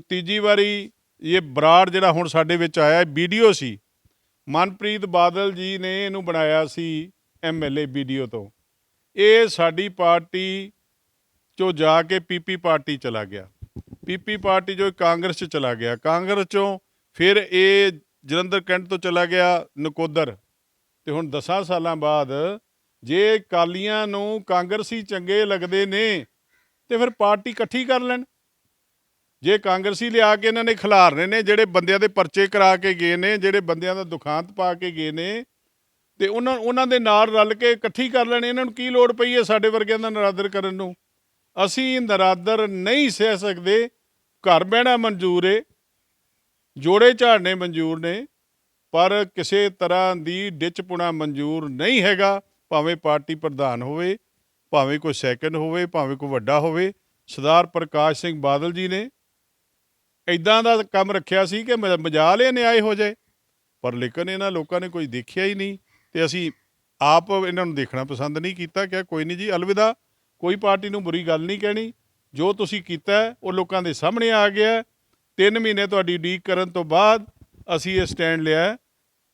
ਤੀਜੀ ਵਾਰੀ ਇਹ ਬਰਾੜ ਜਿਹੜਾ ਹੁਣ ਸਾਡੇ ਵਿੱਚ ਆਇਆ BDO ਸੀ, ਮਨਪ੍ਰੀਤ ਬਾਦਲ ਜੀ ਨੇ ਇਹਨੂੰ ਬਣਾਇਆ ਸੀ MLA BDO ਤੋਂ। ਇਹ ਸਾਡੀ ਪਾਰਟੀ 'ਚੋਂ ਜਾ ਕੇ PP ਪਾਰਟੀ ਚਲਾ ਗਿਆ, PP ਪਾਰਟੀ 'ਚੋਂ ਕਾਂਗਰਸ 'ਚ ਚਲਾ ਗਿਆ, ਕਾਂਗਰਸ 'ਚੋਂ ਫਿਰ ਇਹ ਜਲੰਧਰ ਕੈਂਟ ਤੋਂ ਚਲਾ ਗਿਆ ਨਕੋਦਰ। ਅਤੇ ਹੁਣ 10 ਸਾਲਾਂ ਬਾਅਦ ਜੇ ਅਕਾਲੀਆਂ ਨੂੰ ਕਾਂਗਰਸੀ ਚੰਗੇ ਲੱਗਦੇ ਨੇ ਤੇ ਫਿਰ ਪਾਰਟੀ ਇਕੱਠੀ ਕਰ ਲੈਣ। ਜੇ ਕਾਂਗਰਸੀ ਲਿਆ ਕੇ ਇਹਨਾਂ ਨੇ ਖਿਲਾਰਨੇ ਨੇ, ਜਿਹੜੇ ਬੰਦਿਆਂ ਦੇ ਪਰਚੇ ਕਰਾ ਕੇ ਗਏ ਨੇ, ਜਿਹੜੇ ਬੰਦਿਆਂ ਦਾ ਦੁਖਾਂਤ ਪਾ ਕੇ ਗਏ ਨੇ, ਤੇ ਉਹਨਾਂ ਦੇ ਨਾਲ ਰਲ ਕੇ ਇਕੱਠੀ ਕਰ ਲੈਣ। ਇਹਨਾਂ ਨੂੰ ਕੀ ਲੋੜ ਪਈ ਹੈ ਸਾਡੇ ਵਰਗਿਆਂ ਦਾ ਨਰਾਦਰ ਕਰਨ ਨੂੰ? ਅਸੀਂ ਨਰਾਦਰ ਨਹੀਂ ਸਹਿ ਸਕਦੇ। ਘਰ ਬਹਿਣਾ ਮਨਜ਼ੂਰ ਏ, ਜੋੜੇ ਝਾੜਨੇ ਮਨਜ਼ੂਰ ਨੇ, ਪਰ ਕਿਸੇ ਤਰ੍ਹਾਂ ਦੀ ਡਿੱਚ ਪੁਣਾ ਮਨਜ਼ੂਰ ਨਹੀਂ ਹੈਗਾ। ਭਾਵੇਂ ਪਾਰਟੀ ਪ੍ਰਧਾਨ ਹੋਵੇ, ਭਾਵੇਂ ਕੋਈ ਸੈਕੰਡ ਹੋਵੇ, ਭਾਵੇਂ ਕੋਈ ਵੱਡਾ ਹੋਵੇ। ਸਰਦਾਰ ਪ੍ਰਕਾਸ਼ ਸਿੰਘ ਬਾਦਲ ਜੀ ਨੇ ਇੱਦਾਂ ਦਾ ਕੰਮ ਰੱਖਿਆ ਸੀ ਕਿ ਮਜਾਲ ਇਹ ਨਿਆਏ ਹੋ ਜਾਏ, ਪਰ ਲੇਕਿਨ ਇਹਨਾਂ ਲੋਕਾਂ ਨੇ ਕੋਈ ਦੇਖਿਆ ਹੀ ਨਹੀਂ, ਅਤੇ ਅਸੀਂ ਆਪ ਇਹਨਾਂ ਨੂੰ ਦੇਖਣਾ ਪਸੰਦ ਨਹੀਂ ਕੀਤਾ। ਕਿਹਾ ਕੋਈ ਨਹੀਂ ਜੀ, ਅਲਵਿਦਾ, ਕੋਈ ਪਾਰਟੀ ਨੂੰ ਬੁਰੀ ਗੱਲ ਨਹੀਂ ਕਹਿਣੀ। ਜੋ ਤੁਸੀਂ ਕੀਤਾ ਉਹ ਲੋਕਾਂ ਦੇ ਸਾਹਮਣੇ ਆ ਗਿਆ। 3 ਮਹੀਨੇ ਤੁਹਾਡੀ ਉਡੀਕ ਕਰਨ ਤੋਂ ਬਾਅਦ ਅਸੀਂ ਇਹ ਸਟੈਂਡ ਲਿਆ।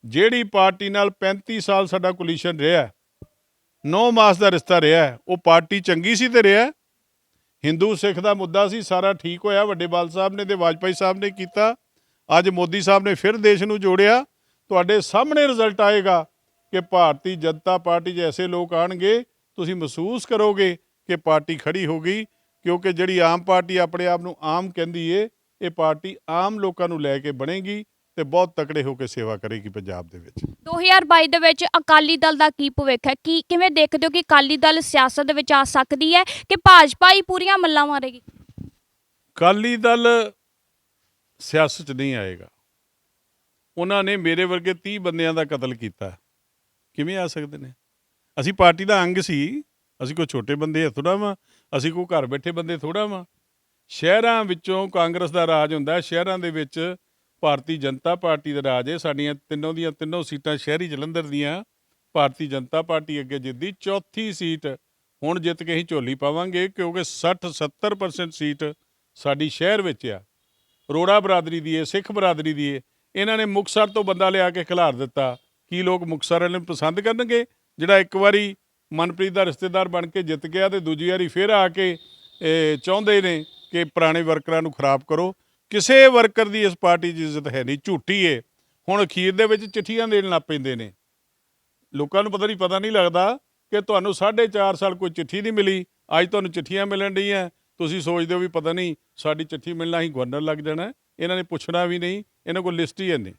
ਜਿਹੜੀ ਪਾਰਟੀ ਨਾਲ 35 ਸਾਲ ਸਾਡਾ ਕੋਲੀਸ਼ਨ ਰਿਹਾ, 9 ਮਾਸ ਦਾ ਰਿਸ਼ਤਾ ਰਿਹਾ, ਉਹ ਪਾਰਟੀ ਚੰਗੀ ਸੀ ਤੇ ਰਿਹਾ। ਹਿੰਦੂ ਸਿੱਖ ਦਾ ਮੁੱਦਾ ਸੀ, ਸਾਰਾ ਠੀਕ ਹੋਇਆ। ਵੱਡੇ ਬਾਲ ਸਾਹਿਬ ਨੇ ਤੇ ਵਾਜਪਾਈ ਸਾਹਿਬ ਨੇ ਕੀਤਾ। ਅੱਜ ਮੋਦੀ ਸਾਹਿਬ ਨੇ ਫਿਰ ਦੇਸ਼ ਨੂੰ ਜੋੜਿਆ। ਤੁਹਾਡੇ ਸਾਹਮਣੇ ਰਿਜ਼ਲਟ ਆਏਗਾ ਕਿ ਭਾਰਤੀ ਜਨਤਾ ਪਾਰਟੀ 'ਚ ਐਸੇ ਲੋਕ ਆਉਣਗੇ, ਤੁਸੀਂ ਮਹਿਸੂਸ ਕਰੋਗੇ ਕਿ ਪਾਰਟੀ ਖੜੀ ਹੋ ਗਈ। ਕਿਉਂਕਿ ਜਿਹੜੀ ਆਮ ਪਾਰਟੀ ਆਪਣੇ ਆਪ ਨੂੰ ਆਮ ਕਹਿੰਦੀ ਏ, ਇਹ ਪਾਰਟੀ ਆਮ ਲੋਕਾਂ ਨੂੰ ਲੈ ਕੇ ਬਣੇਗੀ ਤੇ ਬਹੁਤ ਤਕੜੇ ਹੋ ਕੇ ਸੇਵਾ ਕਰੇਗੀ ਪੰਜਾਬ ਦੇ ਵਿੱਚ। 2022 ਦੇ ਵਿੱਚ ਅਕਾਲੀ ਦਲ ਦਾ ਕੀ ਭਵਿੱਖ ਹੈ? ਕਿਵੇਂ ਦੇਖਦੇ ਹੋ ਕਿ ਅਕਾਲੀ ਦਲ ਸਿਆਸਤ ਦੇ ਵਿੱਚ ਆ ਸਕਦੀ ਹੈ ਕਿ ਭਾਜਪਾ ਹੀ ਪੂਰੀਆਂ ਮੱਲਾਂ ਮਾਰੇਗੀ? ਅਕਾਲੀ ਦਲ ਸਿਆਸਤ 'ਚ ਨਹੀਂ ਆਏਗਾ। ਉਹਨਾਂ ਨੇ ਮੇਰੇ ਵਰਗੇ 30 ਬੰਦਿਆਂ ਦਾ ਕਤਲ ਕੀਤਾ, ਕਿਵੇਂ ਆ ਸਕਦੇ ਨੇ? ਅਸੀਂ ਪਾਰਟੀ ਦਾ ਅੰਗ ਸੀ, ਅਸੀਂ ਕੋਈ ਛੋਟੇ ਬੰਦੇ ਥੋੜ੍ਹਾ ਵਾਂ, ਅਸੀਂ ਕੋਈ ਘਰ ਬੈਠੇ ਬੰਦੇ ਥੋੜ੍ਹਾ ਵਾਂ। ਸ਼ਹਿਰਾਂ ਵਿੱਚੋਂ ਕਾਂਗਰਸ ਦਾ ਰਾਜ ਹੁੰਦਾ, ਸ਼ਹਿਰਾਂ ਦੇ ਵਿੱਚ ਭਾਰਤੀ ਜਨਤਾ ਪਾਰਟੀ ਦਾ ਰਾਜ ਹੈ। ਸਾਡੀਆਂ ਤਿੰਨੋਂ ਸੀਟਾਂ ਸ਼ਹਿਰੀ ਜਲੰਧਰ ਦੀਆਂ ਭਾਰਤੀ ਜਨਤਾ ਪਾਰਟੀ ਅੱਗੇ ਜਿੱਦੀ। 4ਥੀ ਸੀਟ ਹੁਣ ਜਿੱਤ ਕੇ ਅਸੀਂ ਝੋਲੀ ਪਾਵਾਂਗੇ, ਕਿਉਂਕਿ 60-70% ਸੀਟ ਸਾਡੀ ਸ਼ਹਿਰ ਵਿੱਚ ਆ। ਅਰੋੜਾ ਬਰਾਦਰੀ ਦੀ ਹੈ, ਸਿੱਖ ਬਰਾਦਰੀ ਦੀ ਹੈ। ਇਹਨਾਂ ਨੇ ਮੁਕਤਸਰ ਤੋਂ ਬੰਦਾ ਲਿਆ ਕੇ ਖਿਲਾਰ ਦਿੱਤਾ। ਕੀ ਲੋਕ ਮੁਕਤਸਰ ਵਾਲੇ ਨੂੰ ਪਸੰਦ ਕਰਨਗੇ, ਜਿਹੜਾ ਇੱਕ ਵਾਰੀ ਮਨਪ੍ਰੀਤ ਦਾ ਰਿਸ਼ਤੇਦਾਰ ਬਣ ਕੇ ਜਿੱਤ ਗਿਆ ਤੇ ਦੂਜੀ ਵਾਰੀ ਫਿਰ ਆ ਕੇ ਚਾਹੁੰਦੇ ਨੇ ਕਿ ਪੁਰਾਣੇ ਵਰਕਰਾਂ ਨੂੰ ਖਰਾਬ ਕਰੋ? ਕਿਸੇ ਵਰਕਰ ਦੀ ਇਸ ਪਾਰਟੀ 'ਚ ਇੱਜ਼ਤ ਹੈ ਨਹੀਂ, ਝੂਠੀ ਏ। ਹੁਣ ਅਖੀਰ ਦੇ ਵਿੱਚ ਚਿੱਠੀਆਂ ਦੇਣ ਲੱਗ ਪੈਂਦੇ ਨੇ। ਲੋਕਾਂ ਨੂੰ ਪਤਾ ਨਹੀਂ ਲੱਗਦਾ ਕਿ ਤੁਹਾਨੂੰ 4.5 ਸਾਲ ਕੋਈ ਚਿੱਠੀ ਨਹੀਂ ਮਿਲੀ, ਅੱਜ ਤੁਹਾਨੂੰ ਚਿੱਠੀਆਂ ਮਿਲਣ ਡਈਆਂ। ਤੁਸੀਂ ਸੋਚਦੇ ਹੋ ਵੀ ਪਤਾ ਨਹੀਂ ਸਾਡੀ ਚਿੱਠੀ ਮਿਲਣਾ ਹੀ ਗਵਰਨਰ ਲੱਗ ਜਾਣਾ। ਇਹਨਾਂ ਨੇ ਪੁੱਛਣਾ ਵੀ ਨਹੀਂ, ਇਹਨਾਂ ਕੋਲ ਲਿਸਟ ਹੀ ਹੈ ਨਹੀਂ।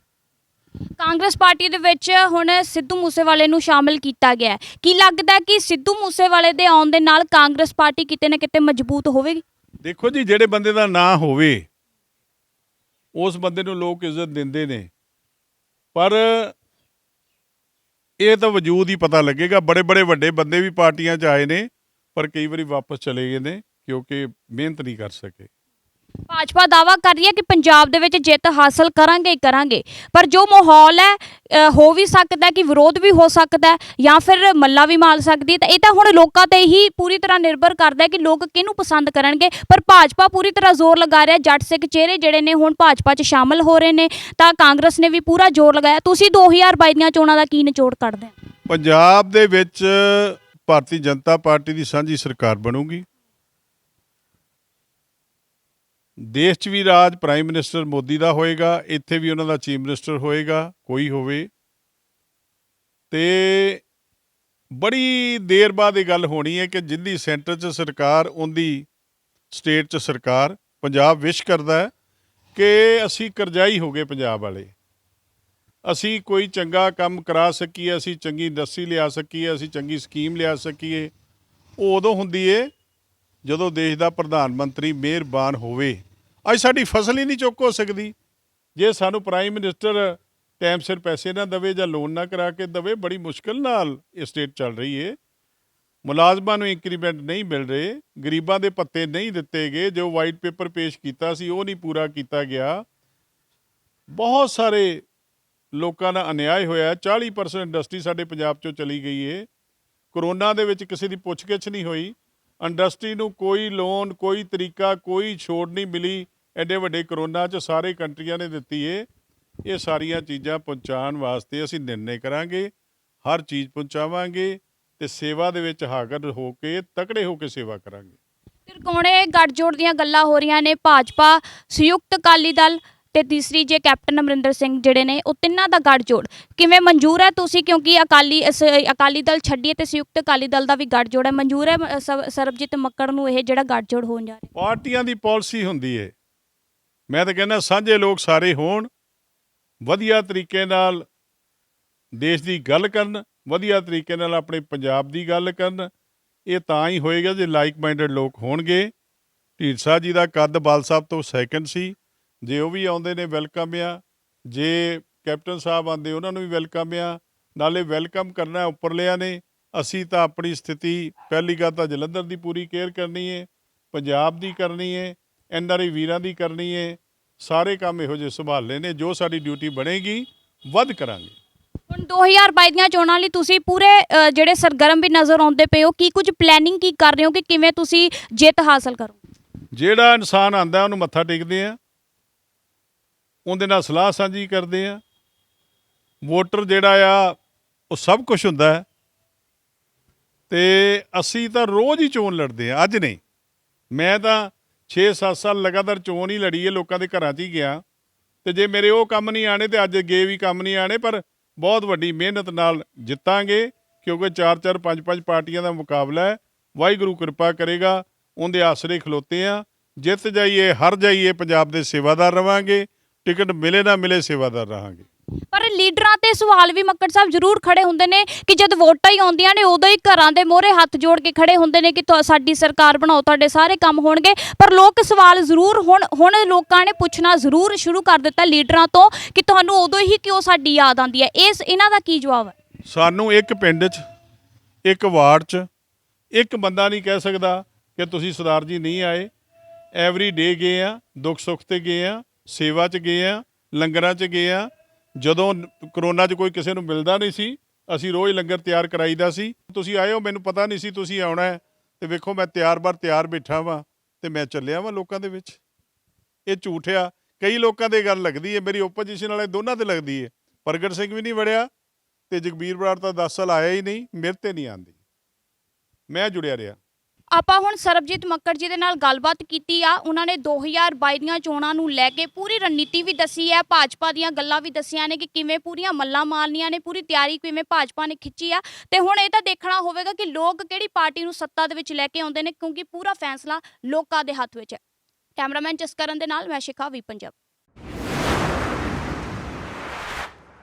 ਕਾਂਗਰਸ ਪਾਰਟੀ ਦੇ ਵਿੱਚ ਹੁਣ ਸਿੱਧੂ ਮੂਸੇਵਾਲੇ ਨੂੰ ਸ਼ਾਮਿਲ ਕੀਤਾ ਗਿਆ। ਕੀ ਲੱਗਦਾ ਕਿ ਸਿੱਧੂ ਮੂਸੇਵਾਲੇ ਦੇ ਆਉਣ ਦੇ ਨਾਲ ਕਾਂਗਰਸ ਪਾਰਟੀ ਕਿਤੇ ਨਾ ਕਿਤੇ ਮਜ਼ਬੂਤ ਹੋਵੇਗੀ? ਦੇਖੋ ਜੀ, ਜਿਹੜੇ ਬੰਦੇ ਦਾ ਨਾਂ ਹੋਵੇ ਉਸ ਬੰਦੇ ਨੂੰ ਲੋਕ ਇੱਜ਼ਤ ਦਿੰਦੇ ਨੇ, ਪਰ ਇਹ ਤਾਂ ਵਜੂਦ ਹੀ ਪਤਾ ਲੱਗੇਗਾ। ਬੜੇ ਵੱਡੇ ਬੰਦੇ ਵੀ ਪਾਰਟੀਆਂ 'ਚ ਆਏ ਨੇ, ਪਰ ਕਈ ਵਾਰੀ ਵਾਪਸ ਚਲੇ ਗਏ ਨੇ ਕਿਉਂਕਿ ਮਿਹਨਤ ਨਹੀਂ ਕਰ ਸਕੇ। ਭਾਜਪਾ ਦਾਅਵਾ ਕਰ ਰਹੀ ਹੈ ਕਿ ਪੰਜਾਬ ਦੇ ਵਿੱਚ ਜਿੱਤ ਹਾਸਲ ਕਰਾਂਗੇ, ਪਰ ਜੋ ਮਾਹੌਲ ਹੈ ਹੋ ਵੀ ਸਕਦਾ ਕਿ ਵਿਰੋਧ ਵੀ ਹੋ ਸਕਦਾ ਜਾਂ ਫਿਰ ਮੱਲਾ ਵੀ ਮਾਰ ਸਕਦੀ। ਤਾਂ ਇਹ ਤਾਂ ਹੁਣ ਲੋਕਾਂ ਤੇ ਹੀ ਪੂਰੀ ਤਰ੍ਹਾਂ ਨਿਰਭਰ ਕਰਦਾ ਹੈ ਕਿ ਲੋਕ ਕਿਹਨੂੰ ਪਸੰਦ ਕਰਨਗੇ। ਪਰ ਭਾਜਪਾ ਪੂਰੀ ਤਰ੍ਹਾਂ ਜ਼ੋਰ ਲਗਾ ਰਿਹਾ। ਜੱਟ ਸਿੱਖ ਚਿਹਰੇ ਜਿਹੜੇ ਨੇ ਹੁਣ ਭਾਜਪਾ 'ਚ ਸ਼ਾਮਲ ਹੋ ਰਹੇ ਨੇ, ਤਾਂ ਕਾਂਗਰਸ ਨੇ ਵੀ ਪੂਰਾ ਜ਼ੋਰ ਲਗਾਇਆ। ਤੁਸੀਂ 2022 ਦੀਆਂ ਚੋਣਾਂ ਦਾ ਕੀ ਨਿਚੋੜ ਕੱਢਦੇ ਹੋ? ਪੰਜਾਬ ਦੇ ਵਿੱਚ ਭਾਰਤੀ ਜਨਤਾ ਪਾਰਟੀ ਦੀ ਸਾਂਝੀ ਸਰਕਾਰ ਬਣੂਗੀ। ਦੇਸ਼ 'ਚ ਵੀ ਰਾਜ ਪ੍ਰਾਈਮ ਮਿਨਿਸਟਰ ਮੋਦੀ ਦਾ ਹੋਏਗਾ, ਇੱਥੇ ਵੀ ਉਹਨਾਂ ਦਾ ਚੀਫ ਮਿਨਿਸਟਰ ਹੋਏਗਾ, ਕੋਈ ਹੋਵੇ। ਅਤੇ ਬੜੀ ਦੇਰ ਬਾਅਦ ਇਹ ਗੱਲ ਹੋਣੀ ਹੈ ਕਿ ਜਿੰਦੀ ਸੈਂਟਰ 'ਚ ਸਰਕਾਰ ਉਹਦੀ ਸਟੇਟ 'ਚ ਸਰਕਾਰ। ਪੰਜਾਬ ਵਿਸ਼ ਕਰਦਾ ਹੈ ਕਿ ਅਸੀਂ ਕਰਜ਼ਾਈ ਹੋ ਗਏ ਪੰਜਾਬ ਵਾਲੇ। ਅਸੀਂ ਕੋਈ ਚੰਗਾ ਕੰਮ ਕਰਾ ਸਕੀਏ, ਅਸੀਂ ਚੰਗੀ ਇੰਡਸਟਰੀ ਲਿਆ ਸਕੀਏ, ਅਸੀਂ ਚੰਗੀ ਸਕੀਮ ਲਿਆ ਸਕੀਏ, ਉਹ ਉਦੋਂ ਹੁੰਦੀ ਏ ਜਦੋਂ ਦੇਸ਼ ਦਾ ਪ੍ਰਧਾਨ ਮੰਤਰੀ ਮਿਹਰਬਾਨ ਹੋਵੇ। ਅੱਜ ਸਾਡੀ ਫਸਲ ਹੀ ਨਹੀਂ ਚੁੱਕ ਹੋ ਸਕਦੀ ਜੇ ਸਾਨੂੰ ਪ੍ਰਾਈਮ ਮਿਨਿਸਟਰ ਟਾਈਮ ਸਿਰ ਪੈਸੇ ਨਾ ਦੇਵੇ ਜਾਂ ਲੋਨ ਨਾ ਕਰਾ ਕੇ ਦੇਵੇ। ਬੜੀ ਮੁਸ਼ਕਿਲ ਨਾਲ ਇਹ ਸਟੇਟ ਚੱਲ ਰਹੀ ਹੈ। ਮੁਲਾਜ਼ਮਾਂ ਨੂੰ ਇੰਕਰੀਮੈਂਟ ਨਹੀਂ ਮਿਲ ਰਹੇ, ਗਰੀਬਾਂ ਦੇ ਭੱਤੇ ਨਹੀਂ ਦਿੱਤੇ ਗਏ। ਜੋ ਵਾਈਟ ਪੇਪਰ ਪੇਸ਼ ਕੀਤਾ ਸੀ ਉਹ ਨਹੀਂ ਪੂਰਾ ਕੀਤਾ ਗਿਆ। ਬਹੁਤ ਸਾਰੇ ਲੋਕਾਂ ਦਾ ਅਨਿਆਏ ਹੋਇਆ। 40% ਇੰਡਸਟਰੀ ਸਾਡੇ ਪੰਜਾਬ 'ਚੋਂ ਚਲੀ ਗਈ ਹੈ। ਕਰੋਨਾ ਦੇ ਵਿੱਚ ਕਿਸੇ ਦੀ ਪੁੱਛਗਿੱਛ ਨਹੀਂ ਹੋਈ। ਇੰਡਸਟਰੀ ਨੂੰ ਕੋਈ ਲੋਨ, ਕੋਈ ਤਰੀਕਾ, ਕੋਈ ਛੋਟ ਨਹੀਂ ਮਿਲੀ। ਐਡੇ ਵੱਡੇ ਕਰੋਨਾ 'ਚ ਸਾਰੇ ਕੰਟਰੀਆਂ ਨੇ ਦਿੱਤੀ ਹੈ। ਇਹ ਸਾਰੀਆਂ ਚੀਜ਼ਾਂ ਪਹੁੰਚਾਉਣ ਵਾਸਤੇ ਅਸੀਂ ਨਿਰਣੇ ਕਰਾਂਗੇ, ਹਰ ਚੀਜ਼ ਪਹੁੰਚਾਵਾਂਗੇ ਤੇ ਸੇਵਾ ਦੇ ਵਿੱਚ ਹਾਜ਼ਰ ਹੋ ਕੇ ਤਕੜੇ ਹੋ ਕੇ ਸੇਵਾ ਕਰਾਂਗੇ। ਤਿਰਕੋਣੇ ਗੱਠਜੋੜ ਦੀਆਂ ਗੱਲਾਂ ਹੋ ਰਹੀਆਂ ਨੇ, ਭਾਜਪਾ, ਸੰਯੁਕਤ ਅਕਾਲੀ ਦਲ ਤੇ ਤੀਸਰੀ ਜੇ ਕੈਪਟਨ ਅਮਰਿੰਦਰ ਸਿੰਘ ਜਿਹੜੇ ਨੇ, ਉਹ ਤਿੰਨਾਂ ਦਾ ਗੱਠਜੋੜ ਕਿਵੇਂ ਮਨਜ਼ੂਰ ਹੈ ਤੁਸੀਂ? ਕਿਉਂਕਿ ਅਕਾਲੀ ਦਲ ਛੱਡੀਏ ਤੇ ਸੰਯੁਕਤ ਅਕਾਲੀ ਦਲ ਦਾ ਵੀ ਗੱਠਜੋੜ ਹੈ, ਮਨਜ਼ੂਰ ਹੈ ਸਰਬਜੀਤ ਮੱਕੜ ਨੂੰ ਇਹ ਜਿਹੜਾ ਗੱਠਜੋੜ ਹੋਣ ਜਾ ਰਿਹਾ? ਪਾਰਟੀਆਂ ਦੀ ਪਾਲਿਸੀ ਹੁੰਦੀ ਹੈ। ਮੈਂ ਤਾਂ ਕਹਿੰਦਾ ਸਾਂਝੇ ਲੋਕ ਸਾਰੇ ਹੋਣ, ਵਧੀਆ ਤਰੀਕੇ ਨਾਲ ਦੇਸ਼ ਦੀ ਗੱਲ ਕਰਨ, ਵਧੀਆ ਤਰੀਕੇ ਨਾਲ ਆਪਣੇ ਪੰਜਾਬ ਦੀ ਗੱਲ ਕਰਨ। ਇਹ ਤਾਂ ਹੀ ਹੋਏਗਾ ਜੇ ਲਾਈਕ ਮਾਈਂਡਡ ਲੋਕ ਹੋਣਗੇ। ਢੀਂਡਸਾ ਜੀ ਦਾ ਕੱਦ ਬਾਲ ਸਾਹਿਬ ਤੋਂ ਸੈਕਿੰਡ ਸੀ। ਜੇ ਉਹ ਵੀ ਆਉਂਦੇ ਨੇ ਵੈਲਕਮ ਆ, ਜੇ ਕੈਪਟਨ ਸਾਹਿਬ ਆਉਂਦੇ ਉਹਨਾਂ ਨੂੰ ਵੀ ਵੈਲਕਮ ਆ। ਨਾਲੇ ਵੈਲਕਮ ਕਰਨਾ ਉੱਪਰਲਿਆਂ ਨੇ। ਅਸੀਂ ਤਾਂ ਆਪਣੀ ਸਥਿਤੀ ਪਹਿਲੀ ਗੱਲ ਤਾਂ ਜਲੰਧਰ ਦੀ ਪੂਰੀ ਕੇਅਰ ਕਰਨੀ ਹੈ, ਪੰਜਾਬ ਦੀ ਕਰਨੀ ਹੈ, NRI ਵੀਰਾਂ ਦੀ ਕਰਨੀ ਹੈ। ਸਾਰੇ ਕੰਮ ਇਹੋ ਜਿਹੇ ਸੰਭਾਲੇ ਨੇ। ਜੋ ਸਾਡੀ ਡਿਊਟੀ ਬਣੇਗੀ ਵੱਧ ਕਰਾਂਗੇ। ਹੁਣ 2022 ਦੀਆਂ ਚੋਣਾਂ ਲਈ ਤੁਸੀਂ ਪੂਰੇ ਜਿਹੜੇ ਸਰਗਰਮ ਵੀ ਨਜ਼ਰ ਆਉਂਦੇ ਪਏ ਹੋ, ਕੀ ਕੁਝ ਪਲੈਨਿੰਗ ਕੀ ਕਰ ਰਹੇ ਹੋ ਕਿ ਕਿਵੇਂ ਤੁਸੀਂ ਜਿੱਤ ਹਾਸਲ ਕਰੋ? ਜਿਹੜਾ ਇਨਸਾਨ ਆਉਂਦਾ ਉਹਨੂੰ ਮੱਥਾ ਟੇਕਦੇ ਆ, ਉਹਦੇ ਨਾਲ ਸਲਾਹ ਸਾਂਝੀ ਕਰਦੇ ਆ। ਵੋਟਰ ਜਿਹੜਾ ਆ ਉਹ ਸਭ ਕੁਝ ਹੁੰਦਾ ਹੈ। ਤੇ ਅਸੀਂ ਤਾਂ ਰੋਜ਼ ਹੀ ਚੋਣ ਲੜਦੇ ਆ, ਅੱਜ ਨਹੀਂ। ਮੈਂ ਤਾਂ 6-7 ਸਾਲ ਲਗਾਤਾਰ ਚੋਣ ਹੀ ਲੜੀ ਹੈ, ਲੋਕਾਂ ਦੇ ਘਰਾਂ 'ਚ ਹੀ ਗਿਆ। ਤੇ ਜੇ ਮੇਰੇ ਉਹ ਕੰਮ ਨਹੀਂ ਆਣੇ ਤੇ ਅੱਜ ਅੱਗੇ ਵੀ ਕੰਮ ਨਹੀਂ ਆਣੇ, ਪਰ ਬਹੁਤ ਵੱਡੀ ਮਿਹਨਤ ਨਾਲ ਜਿੱਤਾਂਗੇ ਕਿਉਂਕਿ 4-4 5-5 ਪਾਰਟੀਆਂ ਦਾ ਮੁਕਾਬਲਾ ਹੈ। ਵਾਹਿਗੁਰੂ ਕਿਰਪਾ ਕਰੇਗਾ, ਉਹਦੇ ਆਸਰੇ ਖਲੋਤੇ ਆ। ਜਿੱਤ ਜਾਈਏ, ਹਾਰ ਜਾਈਏ, ਪੰਜਾਬ ਦੇ ਸੇਵਾਦਾਰ ਰਵਾਂਗੇ। ਟਿਕਟ ਮਿਲੇ ਨਾ ਮਿਲੇ ਸੇਵਾਦਾਰ ਰਹਾਂਗੇ। ਪਰ ਲੀਡਰਾਂ ਤੇ ਸਵਾਲ ਵੀ ਮੱਕੜ ਸਾਹਿਬ ਜ਼ਰੂਰ ਖੜੇ ਹੁੰਦੇ ਨੇ ਕਿ ਜਦ ਵੋਟਾਂ ਹੀ ਆਉਂਦੀਆਂ ਨੇ ਉਦੋਂ ਹੀ ਘਰਾਂ ਦੇ ਮੋਹਰੇ ਹੱਥ ਜੋੜ ਕੇ ਖੜੇ ਹੁੰਦੇ ਨੇ ਕਿ ਸਾਡੀ ਸਰਕਾਰ ਬਣਾਓ, ਤੁਹਾਡੇ ਸਾਰੇ ਕੰਮ ਹੋਣਗੇ। ਪਰ ਲੋਕ ਸਵਾਲ ਜ਼ਰੂਰ ਹੁਣ ਲੋਕਾਂ ਨੇ ਪੁੱਛਣਾ ਜ਼ਰੂਰ ਸ਼ੁਰੂ ਕਰ ਦਿੱਤਾ ਲੀਡਰਾਂ ਤੋਂ ਕਿ ਤੁਹਾਨੂੰ ਉਦੋਂ ਹੀ ਕਿਉਂ ਸਾਡੀ ਯਾਦ ਆਉਂਦੀ ਹੈ। ਇਹਨਾਂ ਦਾ ਕੀ ਜਵਾਬ ਹੈ? ਸਾਨੂੰ ਇੱਕ ਪਿੰਡ 'ਚ, ਇੱਕ ਵਾਰਡ 'ਚ ਇੱਕ ਬੰਦਾ ਨਹੀਂ ਕਹਿ ਸਕਦਾ ਕਿ ਤੁਸੀਂ ਸਰਦਾਰ ਜੀ ਨਹੀਂ ਆਏ। ਐਵਰੀ ਡੇ ਗਏ ਆ, ਦੁੱਖ ਸੁੱਖ 'ਤੇ ਗਏ ਆ, ਸੇਵਾ 'ਚ ਗਏ ਆ, ਲੰਗਰਾਂ 'ਚ ਗਏ ਆ। ਜਦੋਂ ਕਰੋਨਾ 'ਚ ਕੋਈ ਕਿਸੇ ਨੂੰ ਮਿਲਦਾ ਨਹੀਂ ਸੀ, ਅਸੀਂ ਰੋਜ਼ ਲੰਗਰ ਤਿਆਰ ਕਰਾਈਦਾ ਸੀ। ਤੁਸੀਂ ਆਏ ਹੋ, ਮੈਨੂੰ ਪਤਾ ਨਹੀਂ ਸੀ ਤੁਸੀਂ ਆਉਣਾ ਹੈ, ਤੇ ਵੇਖੋ ਮੈਂ ਤਿਆਰ ਬੈਠਾ ਵਾਂ ਤੇ ਮੈਂ ਚੱਲਿਆ ਵਾਂ ਲੋਕਾਂ ਦੇ ਵਿੱਚ। ਇਹ ਝੂਠ ਆ। ਕਈ ਲੋਕਾਂ ਦੇ ਗੱਲ ਲੱਗਦੀ ਹੈ, ਮੇਰੀ ਓਪੋਜੀਸ਼ਨ ਵਾਲੇ ਦੋਨਾਂ ਤੇ ਲੱਗਦੀ ਹੈ। ਪ੍ਰਗਟ ਸਿੰਘ ਵੀ ਨਹੀਂ ਵੜਿਆ ਤੇ ਜਗਬੀਰ ਬਰਾੜ ਤਾਂ 10 ਸਾਲ ਆਇਆ ਹੀ ਨਹੀਂ, ਮੇਰੇ ਤੇ ਨਹੀਂ ਆਉਂਦੀ। ਮੈਂ ਜੁੜਿਆ ਰਿਹਾ। ਆਪਾਂ ਹੁਣ ਸਰਬਜੀਤ ਮੱਕੜ ਜੀ ਦੇ ਨਾਲ ਗੱਲਬਾਤ ਕੀਤੀ ਆ। ਉਹਨਾਂ ਨੇ 2022 ਦੀਆਂ ਚੋਣਾਂ ਨੂੰ ਲੈ ਕੇ ਪੂਰੀ ਰਣਨੀਤੀ ਵੀ ਦੱਸੀ ਹੈ, ਭਾਜਪਾ ਦੀਆਂ ਗੱਲਾਂ ਵੀ ਦੱਸੀਆਂ ਨੇ ਕਿ ਕਿਵੇਂ ਪੂਰੀਆਂ ਮੱਲਾਂ ਮਾਰਨੀਆਂ ਨੇ, ਪੂਰੀ ਤਿਆਰੀ ਕਿਵੇਂ ਭਾਜਪਾ ਨੇ ਖਿੱਚੀ ਆ। ਤੇ ਹੁਣ ਇਹ ਤਾਂ ਦੇਖਣਾ ਹੋਵੇਗਾ ਕਿ ਲੋਕ ਕਿਹੜੀ ਪਾਰਟੀ ਨੂੰ ਸੱਤਾ ਦੇ ਵਿੱਚ ਲੈ ਕੇ ਆਉਂਦੇ ਨੇ, ਕਿਉਂਕਿ ਪੂਰਾ ਫੈਸਲਾ ਲੋਕਾਂ ਦੇ ਹੱਥ ਵਿੱਚ ਹੈ। ਕੈਮਰਾਮੈਨ ਜਸਕਰਨ ਦੇ ਨਾਲ ਮੈਂ ਸ਼ਿਖਾ, ਵੀ ਪੰਜਾਬ।